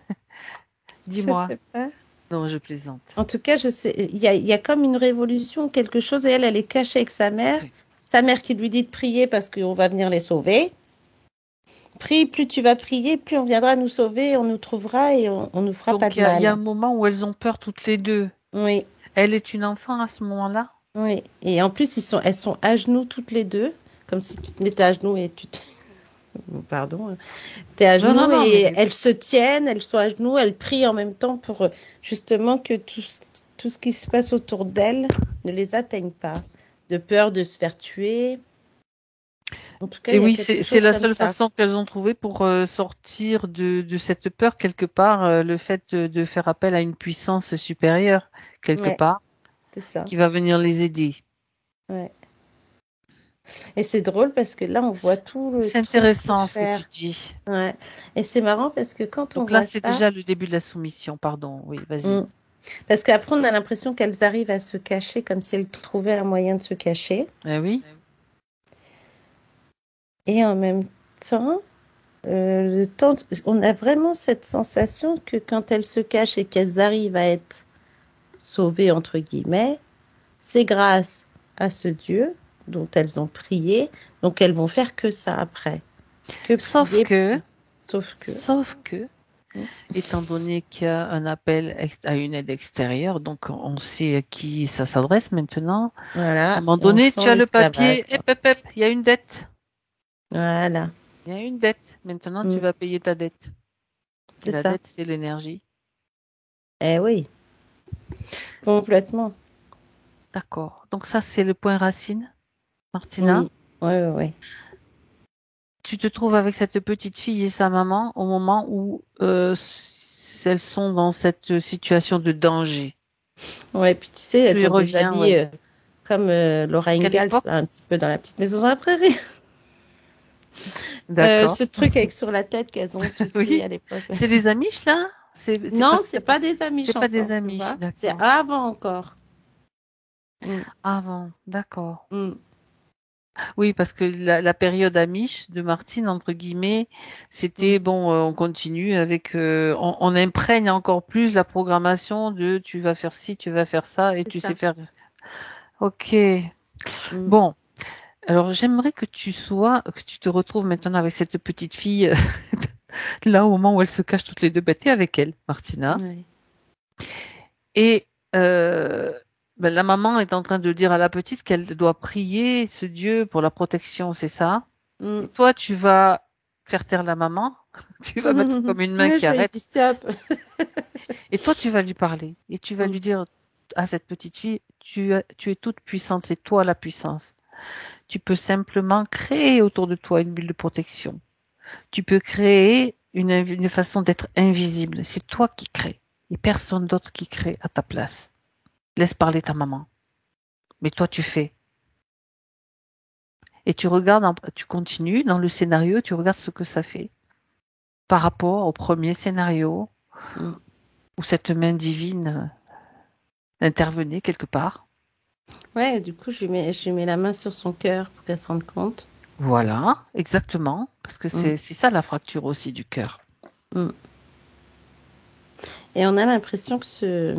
Dis-moi. sais pas. Non, je plaisante. En tout cas, je sais, il y a comme une révolution, quelque chose, et elle est cachée avec sa mère. Sa mère qui lui dit de prier parce qu'on va venir les sauver. Prie, plus tu vas prier, plus on viendra nous sauver, on nous trouvera et on nous fera pas Donc de il y a un mal. moment où elles ont peur toutes les deux. Oui, Elle est une enfant à ce moment-là. oui. Et en plus, elles sont à genoux toutes les deux, comme si tu te mettais à genoux et pardon, hein. T'es à Non, non, genoux non, et mais elles se tiennent, elles sont à genoux, elles prient en même temps pour justement que tout ce qui se passe autour d'elles ne les atteigne pas, de peur de se faire tuer. En tout cas, et il y a oui, quelque c'est chose la comme seule ça. façon qu'elles ont trouvé pour sortir de cette peur quelque part, le fait de faire appel à une puissance supérieure quelque Ouais, part c'est ça. qui va venir les aider. Ouais. Et c'est drôle parce que là, on voit tout le C'est truc se intéressant ce que tu faire. dis. Ouais. Et c'est marrant parce que quand on Donc là, voit c'est ça, déjà le début de la soumission. Pardon. Oui, vas-y. mm, parce qu'après, on a l'impression qu'elles arrivent à se cacher comme si elles trouvaient un moyen de se cacher. Eh oui. Et en même temps, on a vraiment cette sensation que quand elles se cachent et qu'elles arrivent à être sauvées, entre guillemets, c'est grâce à ce Dieu dont elles ont prié. Donc, elles vont faire que ça après. Que Sauf prier. que, Sauf que. sauf que, Mm. étant donné qu'il y a un appel à une aide extérieure, donc on sait à qui ça s'adresse maintenant. À un Voilà. moment Et on donné, sent tu as le l'esclavage, papier, quoi. il y a une dette. Voilà. Il y a une dette. Maintenant, tu Mm. vas payer ta dette. Et C'est la ça. dette, c'est l'énergie. Eh oui, complètement. D'accord. Donc ça, c'est le point racine. Martina, Oui. Ouais, ouais, ouais. tu te trouves avec cette petite fille et sa maman au moment où elles sont dans cette situation de danger. Ouais, puis tu sais, Tu elles y ont des reviens, habits ouais. comme Laura Quelle Ingalls, époque? là, un petit peu dans la petite maison dans la prairie. D'accord. Ce truc avec sur la tête qu'elles ont, tu sais, Oui. à l'époque. C'est les Amish, là? Non, c'est pas des amis C'est pas des chantants, tu Amish, vois. C'est d'accord. avant encore. Mm, Avant, d'accord. mm. Oui, parce que la période Amish de Martine, entre guillemets, c'était bon, on continue avec, on imprègne encore plus la programmation de tu vas faire ci, tu vas faire ça et C'est tu sais ça. faire. Ok. Mm. Bon, alors j'aimerais que tu te retrouves maintenant avec cette petite fille là au moment où elles se cachent toutes les deux. Bah, t'es avec elle, Martina, Ouais. et ben, la maman est en train de dire à la petite qu'elle doit prier ce Dieu pour la protection, c'est ça? Mm. Et toi, tu vas faire taire la maman, tu vas mettre comme une main Ouais, qui je lui ai arrête, dit stop. et toi, tu vas lui parler, et tu vas Mm. lui dire à cette petite fille, tu es toute puissante, c'est toi la puissance. Tu peux simplement créer autour de toi une bulle de protection. Tu peux créer une façon d'être invisible. C'est toi qui crées, et personne d'autre qui crée à ta place. Laisse parler ta maman, mais toi, tu fais. Et tu regardes, tu continues dans le scénario, tu regardes ce que ça fait par rapport au premier scénario Mm. où cette main divine intervenait quelque part. Ouais, du coup, je lui mets la main sur son cœur pour qu'elle se rende compte. Voilà, exactement, parce que Mm. c'est ça la fracture aussi du cœur. Mm. Et on a l'impression que ce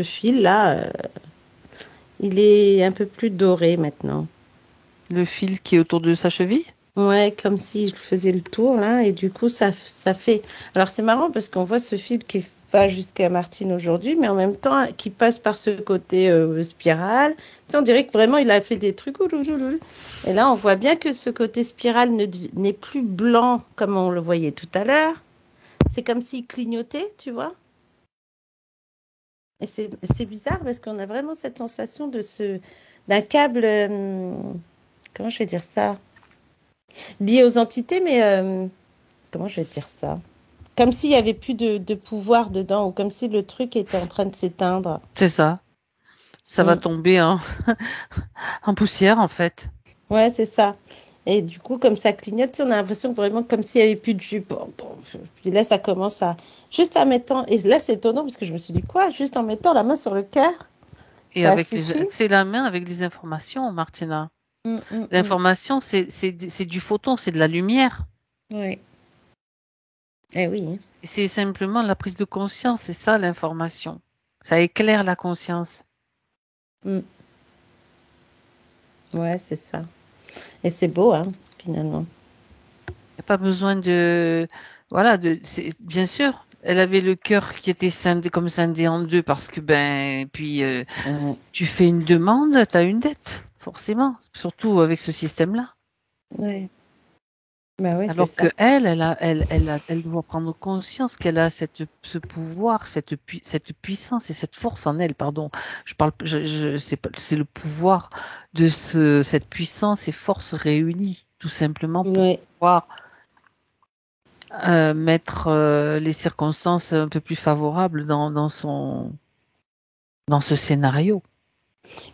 fil-là, il est un peu plus doré maintenant. Le fil qui est autour de sa cheville. Ouais, comme si je faisais le tour là, et du coup, ça fait. Alors, c'est marrant parce qu'on voit ce fil qui va jusqu'à Martine aujourd'hui, mais en même temps, qui passe par ce côté spirale. Tu sais, on dirait que vraiment, il a fait des trucs. Ouloulouloulou. Et là, on voit bien que ce côté spirale n'est plus blanc comme on le voyait tout à l'heure. C'est comme s'il clignotait, tu vois. Et c'est bizarre parce qu'on a vraiment cette sensation d'un câble. Comment je vais dire ça? Lié aux entités, mais comment je vais dire ça? Comme s'il y avait plus de pouvoir dedans, ou comme si le truc était en train de s'éteindre. C'est ça. Ça va Mm. tomber en poussière en fait. Ouais, c'est ça. Et du coup, comme ça clignote, tu sais, on a l'impression que vraiment comme s'il y avait plus de jus. Bon, bon. Puis là, ça commence à juste en mettant. Et là, c'est étonnant parce que je me suis dit quoi? Juste en mettant la main sur le cœur, Et ça a avec suffi? c'est la main avec les informations, Martina. Mm, mm, mm. L'information, c'est du photon, c'est de la lumière. Oui. Eh oui. Hein. C'est simplement la prise de conscience, c'est ça l'information. Ça éclaire la conscience. Mm. Ouais, c'est ça. Et c'est beau, hein, finalement. Il n'y a pas besoin de... Voilà, bien sûr, elle avait le cœur qui était scindé en deux parce que, ben, puis tu fais une demande, tu as une dette, forcément, surtout avec ce système-là. Ouais. Bah ouais, c'est Alors que ça. elle doit prendre conscience qu'elle a ce pouvoir, cette puissance et cette force en elle, pardon. Je parle, c'est le pouvoir de cette puissance et force réunies, tout simplement pour Ouais. pouvoir mettre les circonstances un peu plus favorables dans ce scénario,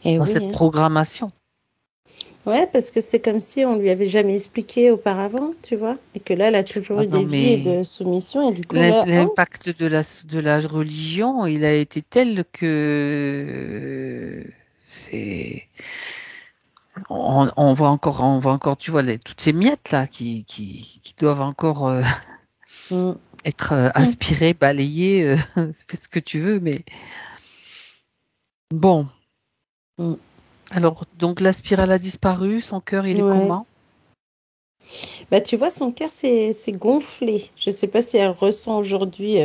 Et dans oui, cette hein. programmation. Ouais, parce que c'est comme si on lui avait jamais expliqué auparavant, tu vois, et que là, elle a toujours Ah eu non, des vies et mais de soumission, et du coup, là, oh, l'impact de la religion, il a été tel que c'est on voit encore, tu vois, toutes ces miettes là qui doivent encore mm, être mm, aspirées, balayées, fais ce que tu veux, mais bon. mm. Alors, donc la spirale a disparu, son cœur, il est Ouais. comment? Bah, tu vois, son cœur c'est gonflé. Je sais pas si elle ressent aujourd'hui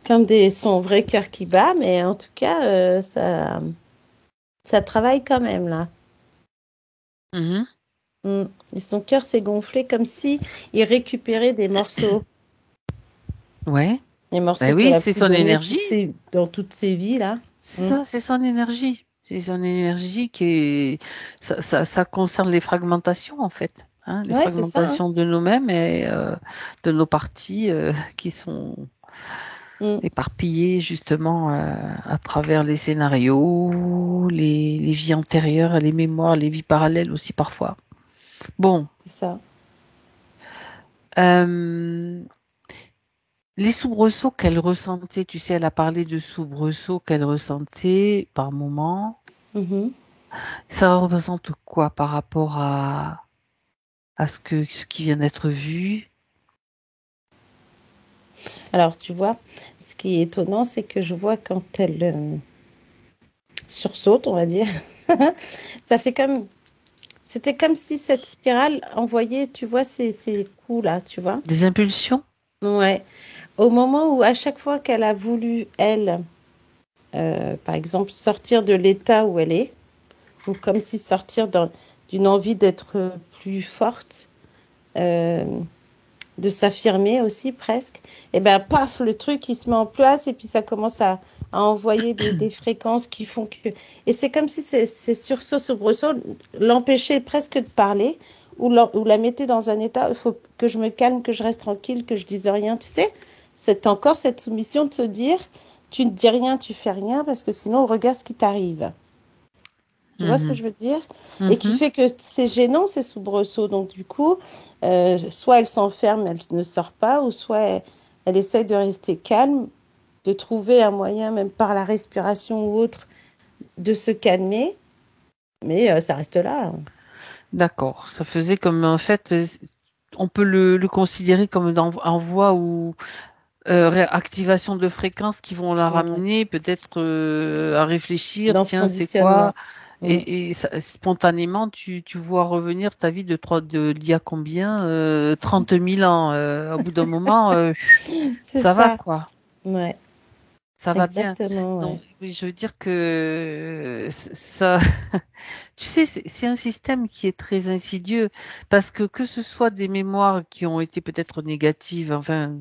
comme son vrai cœur qui bat, mais en tout cas, ça travaille quand même, là. Mhm. Mm. Et son cœur s'est gonflé comme si il récupérait Ouais, des morceaux ben qu'elle oui, a c'est pu son donner énergie. dans toutes ses vies, là. C'est Mm. ça, c'est son énergie. C'est son énergie qui est... ça concerne les fragmentations, en fait. Hein, les Ouais, c'est ça, hein. fragmentations de nous-mêmes et de nos parties qui sont Mm. éparpillées justement à travers les scénarios, les vies antérieures, les mémoires, les vies parallèles aussi parfois. Bon, C'est ça. euh, les soubresauts qu'elle ressentait, tu sais, elle a parlé de soubresauts qu'elle ressentait par moment. Mhm. Ça représente quoi par rapport à ce qui vient d'être vu? Alors, tu vois, ce qui est étonnant, c'est que je vois quand elle sursaute, on va dire, ça fait comme... C'était comme si cette spirale envoyait, tu vois, ces coups-là, tu vois. Des impulsions? Ouais. Au moment où, à chaque fois qu'elle a voulu, elle, par exemple, sortir de l'état où elle est, ou comme si sortir d'une envie d'être plus forte, euh, de s'affirmer aussi presque, et ben paf, le truc il se met en place et puis ça commence à envoyer des fréquences qui font que... Et c'est comme si ces sursauts, soubresauts l'empêchaient presque de parler ou la mettait dans un état, il faut que je me calme, que je reste tranquille, que je dise rien, tu sais. C'est encore cette soumission de se dire, tu ne dis rien, tu fais rien, parce que sinon, regarde ce qui t'arrive. Tu vois ce que Mhm. je veux dire? Et qui Mhm. fait que c'est gênant, ces soubresauts. Donc, du coup, soit elle s'enferme, elle ne sort pas, ou soit elle essaye de rester calme, de trouver un moyen, même par la respiration ou autre, de se calmer. Mais ça reste là. D'accord. Ça faisait comme en fait, on peut le considérer comme en voie ou activation de fréquences qui vont la Ouais. ramener peut-être à réfléchir. Dans ce Tiens, c'est quoi? conditionnement. Mm. Spontanément, tu vois revenir ta vie d'il y a combien? 30 000 ans. Au bout d'un moment, C'est ça va ça. quoi. Ouais. Ça va bien. Exactement. Donc, Ouais. oui, je veux dire que ça, tu sais, c'est un système qui est très insidieux parce que ce soit des mémoires qui ont été peut-être négatives, enfin,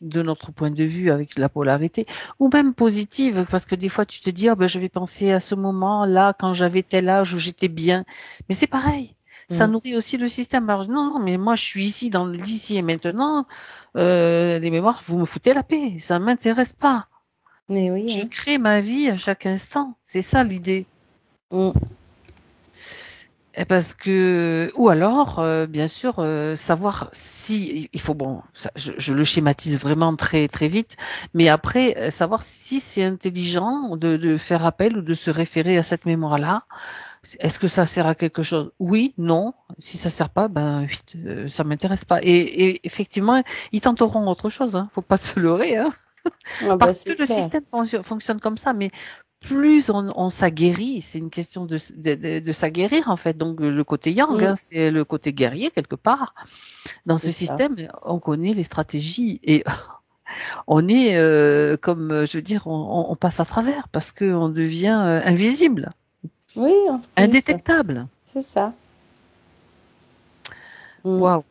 de notre point de vue avec la polarité, ou même positives, parce que des fois tu te dis, oh, ben, je vais penser à ce moment-là quand j'avais tel âge où j'étais bien. Mais c'est pareil. Ça Mm. nourrit aussi le système. Alors, non, non, mais moi je suis ici dans l'ici et maintenant. Les mémoires, vous me foutez la paix. Ça m'intéresse pas. Mais oui, Je hein. crée ma vie à chaque instant. C'est ça l'idée. Mm. Et parce que, ou alors, bien sûr, savoir si, il faut, bon, ça, je le schématise vraiment très, très vite, mais après, savoir si c'est intelligent de faire appel ou de se référer à cette mémoire-là. Est-ce que ça sert à quelque chose? Oui, non. Si ça sert pas, ben, vite, ça m'intéresse pas. Et effectivement, ils tenteront autre chose, hein. Faut pas se leurrer, hein. Ah bah, Parce que c'est le clair. système fonctionne comme ça, mais plus on s'aguerrit, c'est une question de s'aguerrir en fait. Donc le côté yang, Mm. hein, c'est le côté guerrier quelque part. Dans C'est ce ça. système, on connaît les stratégies et on est comme je veux dire, on passe à travers parce qu'on devient invisible, Oui, en plus, indétectable. c'est ça. Mm. Waouh.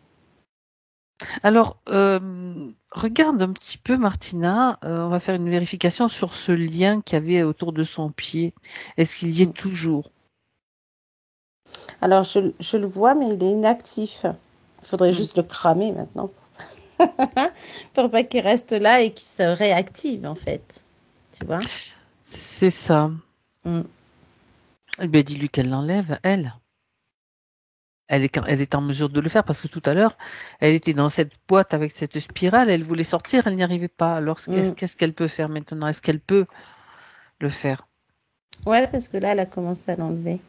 Alors, regarde un petit peu, Martina. On va faire une vérification sur ce lien qu'il y avait autour de son pied. Est-ce qu'il y Mm. est toujours? Alors, je le vois, mais il est inactif. Il faudrait Hmm. juste le cramer maintenant pour pas qu'il reste là et qu'il se réactive, en fait. Tu vois? C'est ça. Mm. Eh bien, dis-lui qu'elle l'enlève, elle. Elle est en mesure de le faire parce que tout à l'heure, elle était dans cette boîte avec cette spirale, elle voulait sortir, elle n'y arrivait pas. Alors, Mm. qu'est-ce qu'elle peut faire maintenant? Est-ce qu'elle peut le faire? Ouais, parce que là, elle a commencé à l'enlever.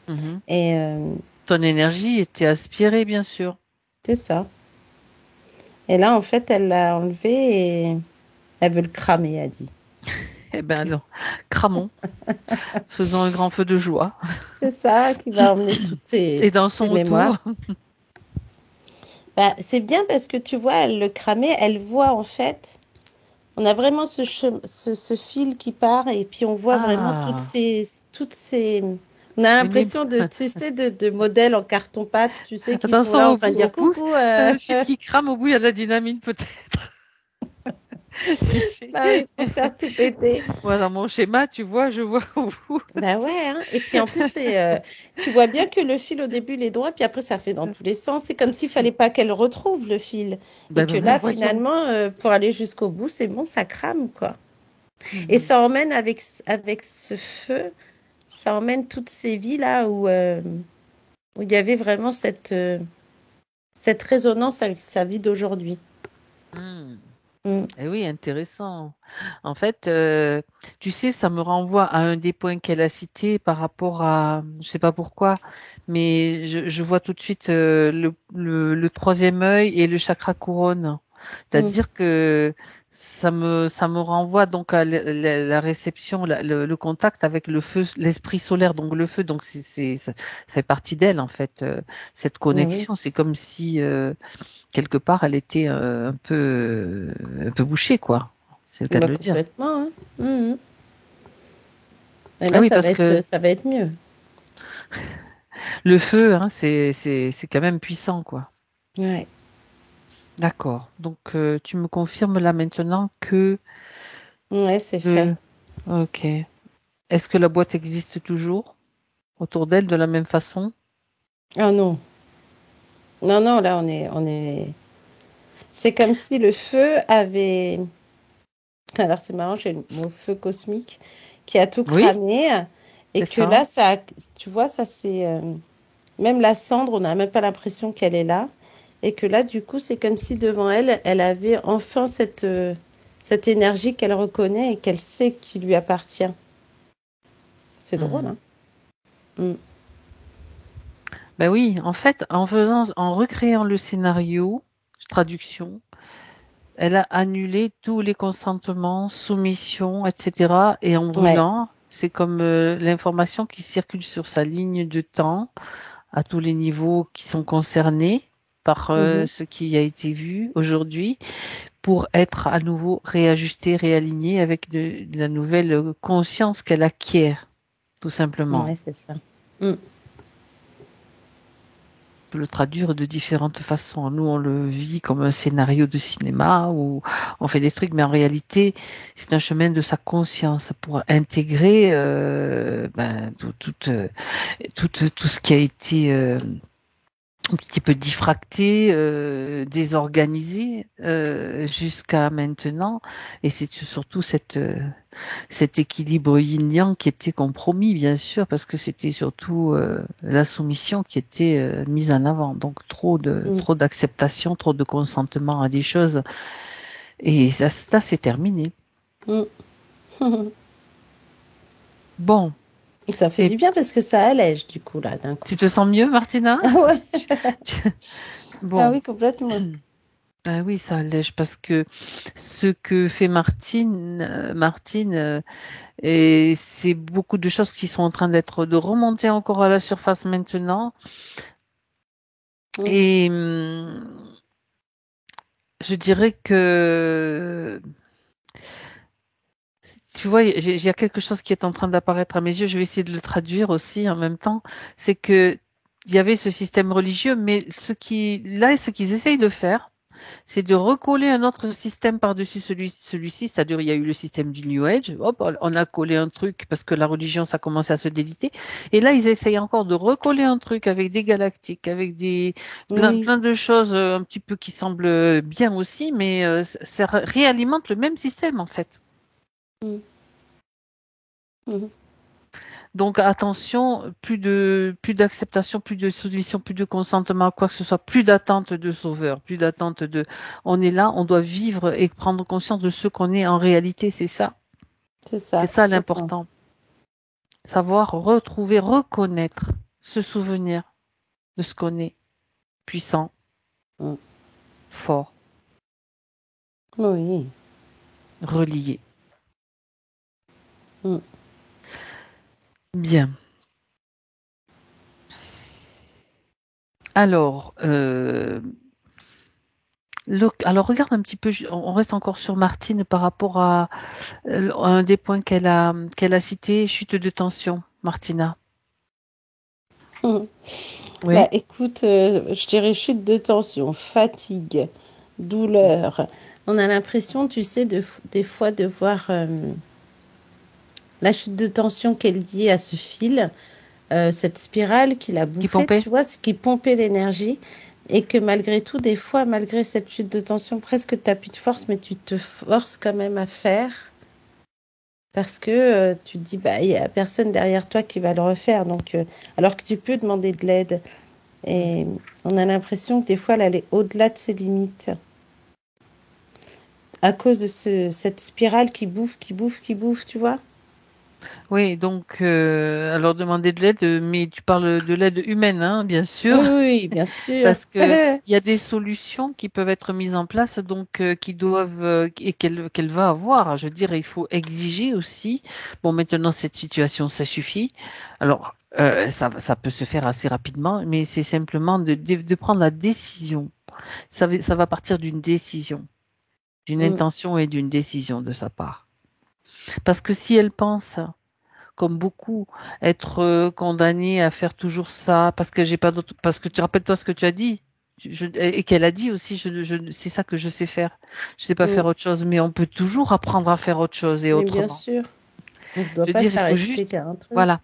Mhm. Et Ton énergie était aspirée, bien sûr. c'est ça. Et là, en fait, elle l'a enlevé et elle veut le cramer, elle dit. Eh ben non, cramons, faisons un grand feu de joie. C'est ça qui va emmener Et dans toutes son ces retour, mémoires. Bah, c'est bien parce que tu vois, elle le cramait, elle voit en fait. On a vraiment ce fil qui part et puis on voit vraiment ah, toutes ces... On a les mé- l'impression de, tu sais, de modèles en carton-pâte, tu sais, qui sont attention là en train de au dire bout, coucou. t'as un fil qui crame, au bout il y a de la dynamite peut-être. Si, si. Bah oui, pour faire tout péter. Moi, dans mon schéma, tu vois, je vois au bout. Bah ouais, hein. Et puis en plus, tu vois bien que le fil au début il est droit, puis après ça fait dans tous les sens. C'est comme s'il fallait pas qu'elle retrouve le fil. Et que Ben, là, voyons. finalement, pour aller jusqu'au bout, c'est bon, ça crame, quoi. Et Mhm. ça emmène avec ce feu, ça emmène toutes ces vies là où il y avait vraiment cette résonance avec sa vie d'aujourd'hui. Hmm. Mm. Eh oui, intéressant. En fait, tu sais, ça me renvoie à un des points qu'elle a cité par rapport à, je sais pas pourquoi, mais je vois tout de suite le troisième œil et le chakra couronne. Mm. C'est-à-dire que ça me renvoie donc à la réception, le contact avec le feu, l'esprit solaire. Donc le feu, donc ça fait partie d'elle en fait. Cette Oui, connexion, c'est comme si quelque part, elle était un peu bouchée, quoi. C'est le cas de bah, le dire. complètement. Hein. Mm. Et Ah là, oui, parce que ça va être mieux. le feu, hein, c'est quand même puissant, quoi. Ouais, D'accord. Donc, tu me confirmes là maintenant que ouais, c'est fait. le... Ok. Est-ce que la boîte existe toujours autour d'elle de la même façon? Ah non, non, non, là, c'est comme si le feu avait. Alors, c'est marrant, j'ai le mot feu cosmique qui a tout Oui, cramé. Et c'est que ça. là, tu vois, ça, c'est. Même la cendre, on n'a même pas l'impression qu'elle est là. Et que là, du coup, c'est comme si devant elle, elle avait enfin cette énergie qu'elle reconnaît et qu'elle sait qui lui appartient. C'est drôle, Hmm. hein? Mm. Ben oui, en fait, en recréant le scénario, traduction, elle a annulé tous les consentements, soumissions, etc. Et en Ouais. brûlant, c'est comme l'information qui circule sur sa ligne de temps à tous les niveaux qui sont concernés par Mhm. ce qui a été vu aujourd'hui pour être à nouveau réajusté, réaligné avec de la nouvelle conscience qu'elle acquiert, tout simplement. Ouais, c'est ça. Mm. Peut le traduire de différentes façons. Nous, on le vit comme un scénario de cinéma où on fait des trucs, mais en réalité, c'est un chemin de sa conscience pour intégrer tout ce qui a été un petit peu diffracté, désorganisé jusqu'à maintenant. Et c'est surtout cet équilibre yin-yang qui était compromis, bien sûr, parce que c'était surtout la soumission qui était mise en avant. Donc Mm. trop d'acceptation, trop de consentement à des choses. Et ça c'est terminé. Mm. Bon, Et ça fait et du bien parce que ça allège, du coup, là, d'un tu coup. te sens mieux, Martina? Ah ouais. Ah Bon. oui, complètement. Ben oui, ça allège parce que ce que fait Martine, et c'est beaucoup de choses qui sont en train de remonter encore à la surface maintenant. Mm. Et je dirais que, tu vois, il y a quelque chose qui est en train d'apparaître à mes yeux. Je vais essayer de le traduire aussi en même temps. C'est que il y avait ce système religieux, mais ce qu'ils essayent de faire, c'est de recoller un autre système par-dessus celui-ci, c'est-à-dire il y a eu le système du New Age, hop, on a collé un truc parce que la religion, ça commençait à se déliter, et là, ils essayent encore de recoller un truc avec des galactiques, avec Oui. plein de choses un petit peu qui semblent bien aussi, mais ça réalimente le même système, en fait. Mm. Mhm. Donc attention, plus d'acceptation, plus de soumission, plus de consentement, quoi que ce soit, plus d'attente de sauveur, plus d'attente de on est là, on doit vivre et prendre conscience de ce qu'on est en réalité, c'est ça. C'est ça, C'est ça complètement. l'important. Savoir retrouver, reconnaître, se souvenir de ce qu'on est, puissant, Mm. fort, Oui. relié. Mm. Bien. Alors, alors regarde un petit peu, on reste encore sur Martine par rapport à un des points qu'elle a cité, chute de tension, Martina. Mm. Bah, Oui. écoute, je dirais chute de tension, fatigue, douleur. On a l'impression, tu sais, des fois de voir la chute de tension qui est liée à ce fil, cette spirale qui l'a Qui bouffé, pompait? tu vois, ce qui pompait l'énergie. Et que malgré tout, des fois, malgré cette chute de tension, presque tu n'as plus de force, mais tu te forces quand même à faire. Parce que tu te dis, bah, il n'y a personne derrière toi qui va le refaire. Donc, alors que tu peux demander de l'aide. Et on a l'impression que des fois, elle est au-delà de ses limites. à cause de cette spirale qui bouffe, tu vois. Oui, donc alors demander de l'aide, mais tu parles de l'aide humaine, hein, bien sûr, Oui, bien sûr. parce que il y a des solutions qui peuvent être mises en place, donc qui doivent et qu'elle va avoir. Je veux dire, il faut exiger aussi. Bon, maintenant cette situation, ça suffit. Alors ça peut se faire assez rapidement, mais c'est simplement de prendre la décision. Ça va partir d'une décision, d'une intention et d'une décision de sa part. Parce que si elle pense comme beaucoup, être condamné à faire toujours ça parce que j'ai pas d'autre, parce que tu rappelles-toi ce que tu as dit et qu'elle a dit aussi, c'est ça que je sais faire. Je sais pas faire autre chose, mais on peut toujours apprendre à faire autre chose et Mais bien autrement. sûr, on ne doit Je veux pas dire, il faut juste, s'arrêter qu'à un truc. voilà.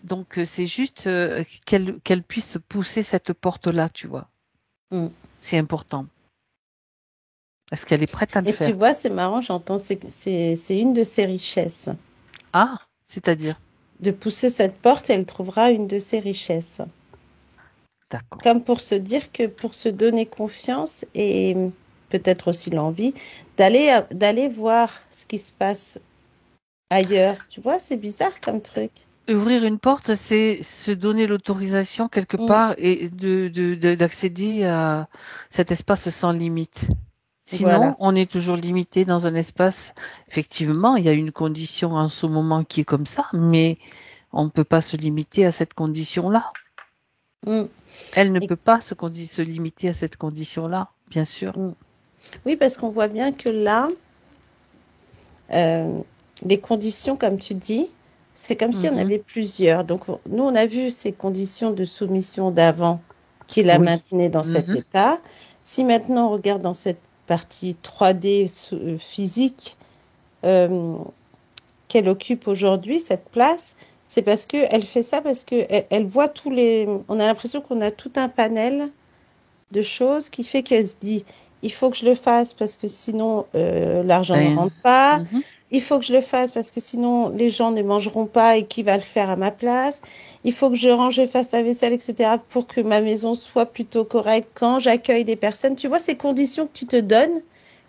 Donc c'est juste qu'elle puisse pousser cette porte-là, tu vois. C'est important. Est-ce qu'elle est prête à le Et faire? tu vois, c'est marrant, j'entends, c'est une de ses richesses. Ah, c'est-à-dire? De pousser cette porte, elle trouvera une de ses richesses. D'accord. Comme pour se dire que pour se donner confiance et peut-être aussi l'envie d'aller voir ce qui se passe ailleurs. Tu vois, c'est bizarre comme truc. Ouvrir une porte, c'est se donner l'autorisation quelque part et d'accéder à cet espace sans limite. Sinon, Voilà. on est toujours limité dans un espace. Effectivement, il y a une condition en ce moment qui est comme ça, mais on ne peut pas se limiter à cette condition-là. Elle ne peut pas se limiter à cette condition-là, bien sûr. Oui, parce qu'on voit bien que là, les conditions, comme tu dis, c'est comme si on avait plusieurs. Donc, nous, on a vu ces conditions de soumission d'avant qui la maintenaient dans cet état. Si maintenant on regarde dans cette partie 3D physique qu'elle occupe aujourd'hui, cette place, c'est parce qu'elle fait ça, parce qu'elle voit tous les... On a l'impression qu'on a tout un panel de choses qui fait qu'elle se dit, il faut que je le fasse parce que sinon l'argent ne rentre pas. Il faut que je le fasse parce que sinon les gens ne mangeront pas et qui va le faire à ma place. Il faut que je range, je fasse la vaisselle, etc. pour que ma maison soit plutôt correcte quand j'accueille des personnes. Tu vois ces conditions que tu te donnes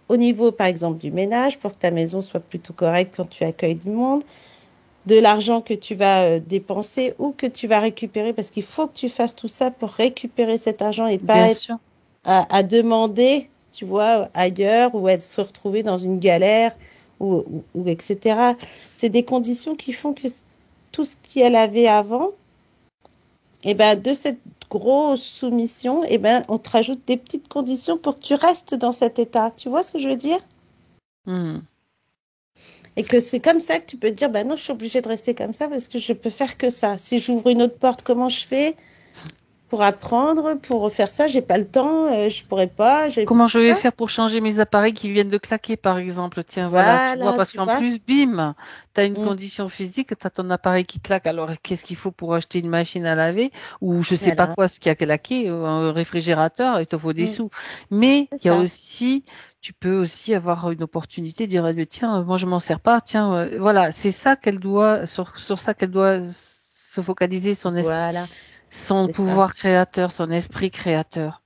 au niveau, par exemple, du ménage pour que ta maison soit plutôt correcte quand tu accueilles du monde, de l'argent que tu vas dépenser ou que tu vas récupérer parce qu'il faut que tu fasses tout ça pour récupérer cet argent et pas être à demander, tu vois, ailleurs ou être se retrouver dans une galère ou etc. C'est des conditions qui font que tout ce qu'elle avait avant, et ben de cette grosse soumission, et ben on te rajoute des petites conditions pour que tu restes dans cet état. Tu vois ce que je veux dire? Et que c'est comme ça que tu peux te dire, ben non, je suis obligée de rester comme ça parce que je peux faire que ça. Si j'ouvre une autre porte, comment je fais pour apprendre, pour refaire ça? J'ai pas le temps, je pourrais pas. Comment je vais faire pour changer mes appareils qui viennent de claquer, par exemple? Tiens, voilà, tu vois, parce qu'en plus, bim, tu as une condition physique, tu as ton appareil qui claque. Alors, qu'est-ce qu'il faut pour acheter une machine à laver ou je sais pas quoi, ce qui a claqué, un réfrigérateur, il te faut des sous. Mais il y a aussi, tu peux aussi avoir une opportunité de dire, tiens, moi je m'en sers pas, tiens, voilà, c'est ça qu'elle doit, sur ça qu'elle doit se focaliser, son esprit, son pouvoir créateur, son esprit créateur.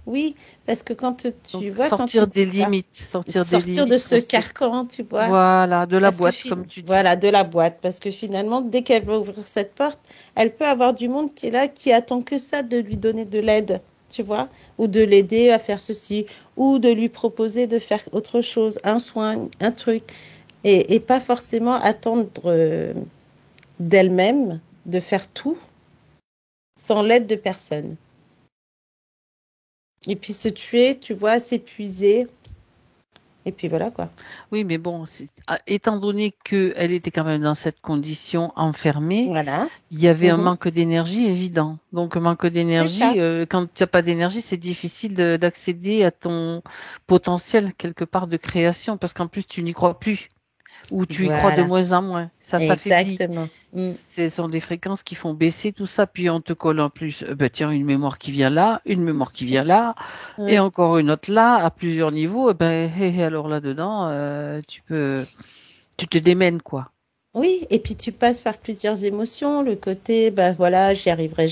Oui, parce que quand tu vois, sortir quand tu des dis limites, sortir de ce carcan, tu vois. Voilà, de la boîte, comme tu dis. Voilà, de la boîte, parce que finalement, dès qu'elle va ouvrir cette porte, elle peut avoir du monde qui est là, qui attend que ça de lui donner de l'aide, tu vois, ou de l'aider à faire ceci, ou de lui proposer de faire autre chose, un soin, un truc, et pas forcément attendre d'elle-même de faire tout sans l'aide de personne. Et puis se tuer, tu vois, s'épuiser. Et puis voilà quoi. Oui, mais bon, étant donné qu'elle était quand même dans cette condition enfermée, il y avait un manque d'énergie évident. Donc, un manque d'énergie, quand tu n'as pas d'énergie, c'est difficile d'accéder à ton potentiel quelque part de création parce qu'en plus, tu n'y crois plus. Ou tu y crois de moins en moins. Ça s'affaiblit. Exactement. Ce sont des fréquences qui font baisser tout ça, puis on te colle en plus, tiens, une mémoire qui vient là, une mémoire qui vient là, et encore une autre là, à plusieurs niveaux, alors là-dedans, tu te démènes, quoi. Oui, et puis tu passes par plusieurs émotions, le côté, voilà, j'y arriverai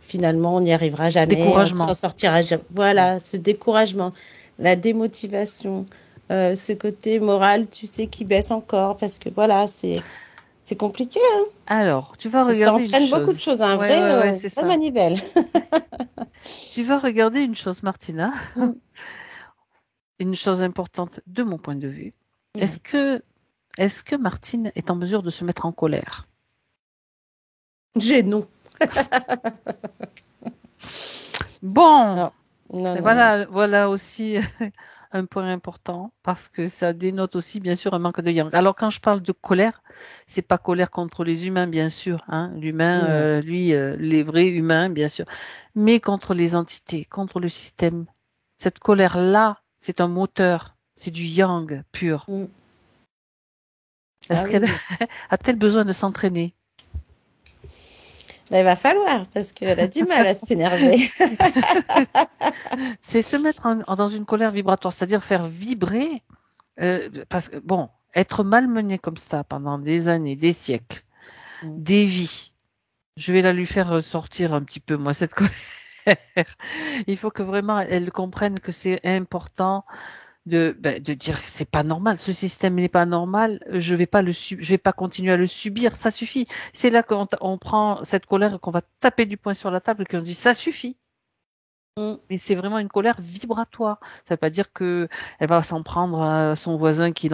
finalement, on n'y arrivera jamais, découragement. on s'en sortira jamais. Voilà, ce découragement, la démotivation, ce côté moral, tu sais, qui baisse encore, parce que voilà, c'est compliqué, hein. Alors, tu vas Ça regarder une entraîne beaucoup chose. de choses, un Ouais, vrai, c'est vraie ça. manivelle. Tu vas regarder une chose, Martina, Mm. une chose importante de mon point de vue. Est-ce Ouais. que, est-ce que Martine est en mesure de se mettre en colère? Non. Bon, Non, non, et non, non. voilà aussi un point important parce que ça dénote aussi bien sûr un manque de yang. Alors quand je parle de colère, c'est pas colère contre les humains bien sûr, hein. L'humain, Non. lui, les vrais humains bien sûr, mais contre les entités, contre le système. Cette colère-là, c'est un moteur, c'est du yang pur. Mm. Ah Est-ce oui, qu'elle oui. a-t-elle besoin de s'entraîner? Là, il va falloir, parce qu'elle a du mal à s'énerver. C'est se mettre dans une colère vibratoire, c'est-à-dire faire vibrer, parce que bon, être malmené comme ça pendant des années, des siècles, Mm. des vies, je vais la lui faire sortir un petit peu, moi, cette colère. Il faut que vraiment elle comprenne que c'est important de dire que c'est pas normal, ce système n'est pas normal, je vais pas continuer à le subir, ça suffit. C'est là qu'on prend cette colère et qu'on va taper du poing sur la table et qu'on dit ça suffit. Mm. Mais c'est vraiment une colère vibratoire. Ça veut pas dire que elle va s'en prendre à son voisin qui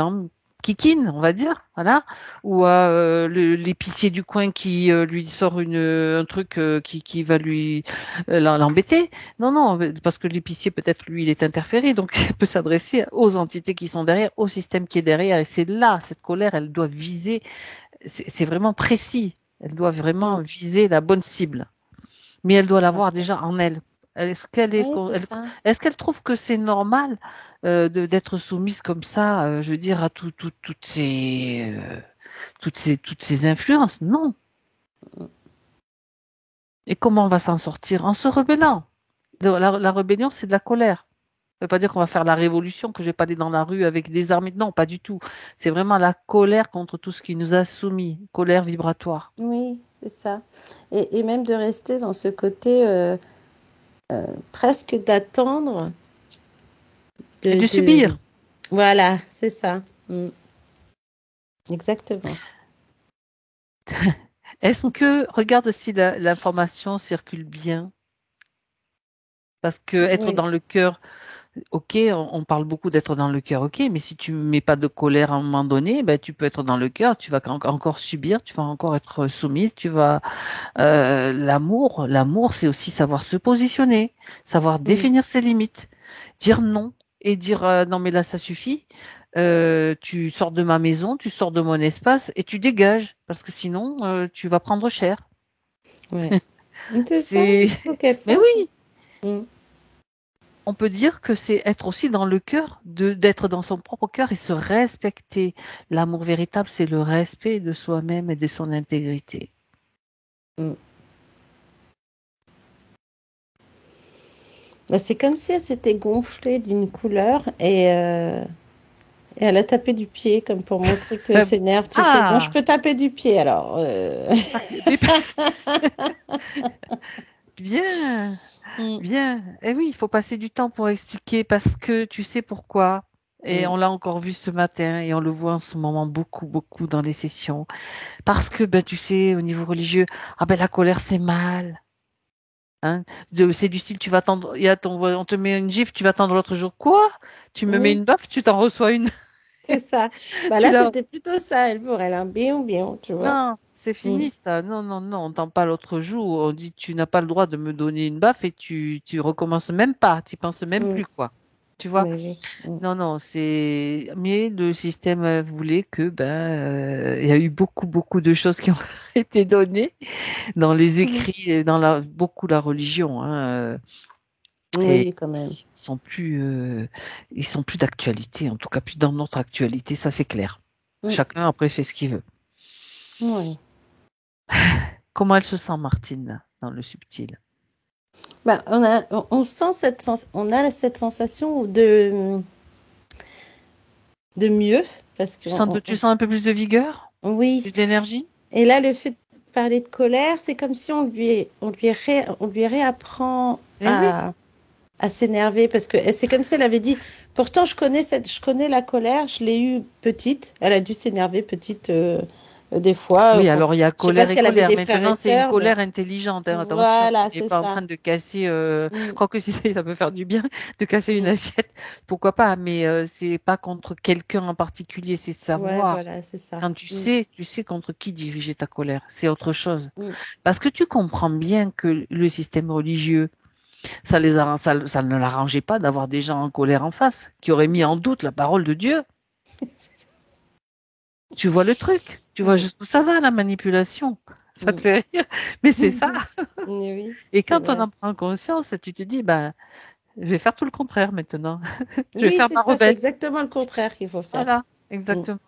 kikine, on va dire, voilà, ou à l'épicier du coin qui lui sort un truc qui va lui l'embêter. Non, non, parce que l'épicier peut-être lui il est interféré, donc il peut s'adresser aux entités qui sont derrière, au système qui est derrière, et c'est là cette colère, elle doit viser, c'est vraiment précis. Elle doit vraiment Mm. viser la bonne cible, mais elle doit l'avoir déjà en elle. Oui, c'est ça. Est-ce qu'elle trouve que c'est normal d'être soumise comme ça, je veux dire, à toutes ces influences? Non. Mm. Et comment on va s'en sortir? En se rebellant. La rébellion, c'est de la colère. Ça ne veut pas dire qu'on va faire la révolution, que je vais pas aller dans la rue avec des armes. Non, pas du tout. C'est vraiment la colère contre tout ce qui nous a soumis. Colère vibratoire. Oui, c'est ça. Et même de rester dans ce côté presque d'attendre, Et de de... subir. Voilà, c'est ça. Mm. Exactement. Est-ce que, regarde si l'information circule bien, parce que être Oui. dans le cœur, ok, on parle beaucoup d'être dans le cœur, ok, mais si tu mets pas de colère à un moment donné, ben tu peux être dans le cœur, tu vas encore subir, tu vas encore être soumise, l'amour, c'est aussi savoir se positionner, savoir Mm. définir ses limites, dire non et dire non mais là ça suffit. Tu sors de ma maison, tu sors de mon espace et tu dégages parce que sinon tu vas prendre cher. Ouais. C'est ça, C'est, il faut qu'elle mais fasse. oui. Mm. On peut dire que c'est être aussi dans le cœur, d'être dans son propre cœur et se respecter. L'amour véritable, c'est le respect de soi-même et de son intégrité. Mm. Bah, c'est comme si elle s'était gonflée d'une couleur et elle a tapé du pied, comme pour montrer qu'elle s'énerve, tu sais. Bon, je Ah, peux taper du pied alors. bien, Mm. bien. Eh oui, il faut passer du temps pour expliquer parce que tu sais pourquoi. Et Mm. on l'a encore vu ce matin et on le voit en ce moment beaucoup, beaucoup dans les sessions. Parce que, ben, tu sais, au niveau religieux, ah ben, la colère, c'est mal. Hein, c'est du style, tu vas attendre, on te met une gifle, tu vas attendre l'autre jour. Quoi? Tu me mets Oui, une baffe, tu t'en reçois une. c'est ça. Bah Tu là, l'as. c'était plutôt ça, elle, pour elle, un bion, bion, tu vois. Non, c'est Mm. fini ça. Non, non, non, on t'en parle l'autre jour. On dit, tu n'as pas le droit de me donner une baffe et tu recommences même pas. Tu penses même Mm. plus, quoi. Tu vois? Oui, oui. Mm. Non, non, mais le système voulait que, ben, il y a eu beaucoup, beaucoup de choses qui ont été données dans les Mm. écrits, et beaucoup la religion, hein. Et Oui, quand même. ils sont plus d'actualité, en tout cas plus dans notre actualité, ça c'est clair. Mm. Chacun après fait ce qu'il veut. Oui. Comment elle se sent, Martine, dans le subtil? Bah, on sent on a cette sensation de mieux, parce que Tu sens un peu plus de vigueur, oui. plus d'énergie? Et là, le fait de parler de colère, c'est comme si on lui réapprend Eh oui, à s'énerver parce que c'est comme si elle avait dit, pourtant je connais la colère, je l'ai eue petite, elle a dû s'énerver petite des fois. Oui, alors il y a Je sais pas colère et si elle avait colère. des frères et Maintenant, c'est une sœurs, mais colère intelligente. Hein. Attention, voilà, tu n'es c'est pas en ça. train de casser. Mm, Quoique si ça peut faire du bien de casser une mm. assiette, pourquoi pas. Mais c'est pas contre quelqu'un en particulier. C'est Ouais, savoir. voilà, c'est ça. Quand tu sais contre qui diriger ta colère. C'est autre chose. Mm. Parce que tu comprends bien que le système religieux, ça ne l'arrangeait pas d'avoir des gens en colère en face, qui auraient mis en doute la parole de Dieu. Tu vois le truc. Tu vois Mm, jusqu'où ça va, la manipulation. Ça te mm. fait rire. Mais c'est ça. Oui, Et c'est quand on vrai. en prend conscience, tu te dis, bah, je vais faire tout le contraire maintenant. Je vais Oui, faire c'est ma ça, c'est rebelle. exactement le contraire qu'il faut faire. Voilà, Mm. exactement.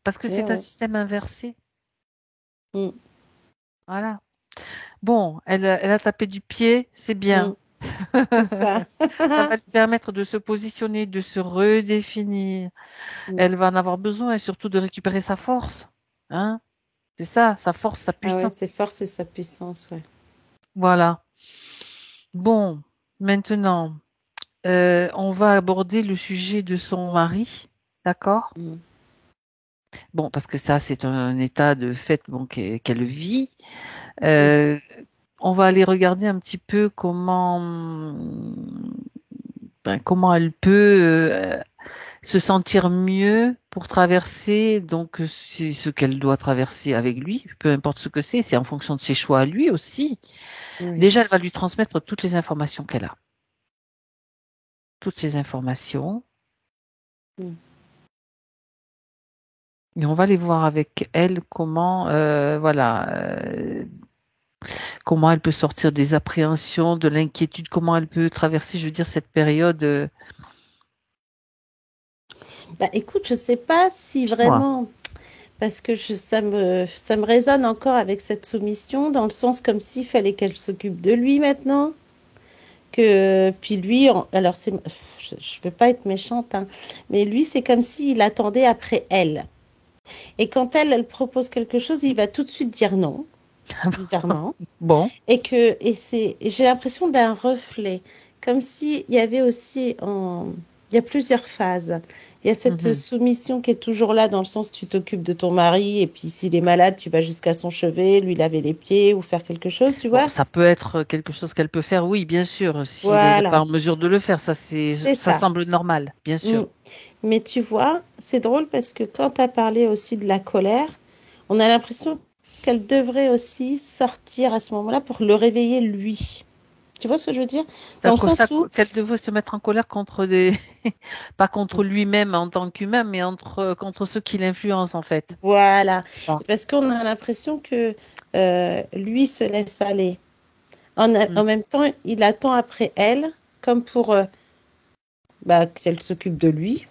Parce que Et c'est un ouais. système inversé. Mm, Voilà. Bon, elle a tapé du pied, c'est mm. bien. C'est ça. Ça va lui permettre de se positionner, de se redéfinir. Mm. Elle va en avoir besoin et surtout de récupérer sa force. Hein? C'est ça, sa force, sa Ah ouais, puissance. ses forces et sa puissance, ouais. Voilà. Bon, maintenant, on va aborder le sujet de son mari. D'accord? Mm. Bon, parce que ça, c'est un état de fait bon, qu'elle vit. Mm. Euh, on va aller regarder un petit peu comment elle peut se sentir mieux pour traverser donc c'est ce qu'elle doit traverser avec lui, peu importe ce que c'est en fonction de ses choix à lui aussi. Oui. Déjà, elle va lui transmettre toutes les informations qu'elle a, toutes ces informations, Mm. et on va aller voir avec elle comment, comment elle peut sortir des appréhensions, de l'inquiétude, comment elle peut traverser, je veux dire, cette période. Bah, écoute, je sais pas si Dis-moi. vraiment, parce que ça me résonne encore avec cette soumission, dans le sens comme s'il fallait qu'elle s'occupe de lui maintenant, que puis lui, alors je veux pas être méchante, hein, mais lui, c'est comme s'il attendait après elle. Et quand elle propose quelque chose, il va tout de suite dire non, bizarrement. Bon. Et j'ai l'impression d'un reflet, comme s'il y avait aussi il y a plusieurs phases. Il y a cette Mhm. soumission qui est toujours là dans le sens tu t'occupes de ton mari et puis s'il est malade, tu vas jusqu'à son chevet, lui laver les pieds ou faire quelque chose, tu Bon, vois? ça peut être quelque chose qu'elle peut faire, oui, bien sûr, s'il n'est pas Voilà, en mesure de le faire, c'est ça ça. semble normal, bien Mm. sûr. Mais tu vois, c'est drôle parce que quand tu as parlé aussi de la colère, on a l'impression qu'elle devrait aussi sortir à ce moment-là pour le réveiller lui. Tu vois ce que je veux dire? Dans le D'accord, ça, sens où, qu'elle devrait se mettre en colère contre pas contre lui-même en tant qu'humain, mais contre ceux qui l'influencent, en fait. voilà, Ah. parce qu'on a l'impression que lui se laisse aller. Mm. En même temps, il attend après elle, comme pour qu'elle s'occupe de lui,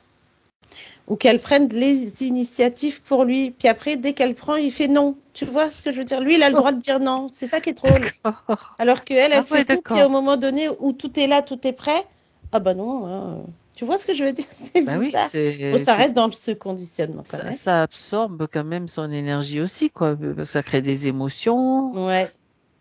ou qu'elle prenne les initiatives pour lui. Puis après, dès qu'elle prend, il fait non. Tu vois ce que je veux dire? Lui, il a le Oh, droit de dire non. C'est ça qui est drôle. d'accord. Alors qu'elle, Ah elle fait ouais, tout, puis au d'accord. moment donné où tout est là, tout est prêt, ah bah non. Hein. Tu vois ce que je veux dire? C'est Bah oui, bizarre. Bon, ça reste dans ce conditionnement quand même. ça absorbe quand même son énergie aussi, quoi. Ça crée des émotions, Ouais.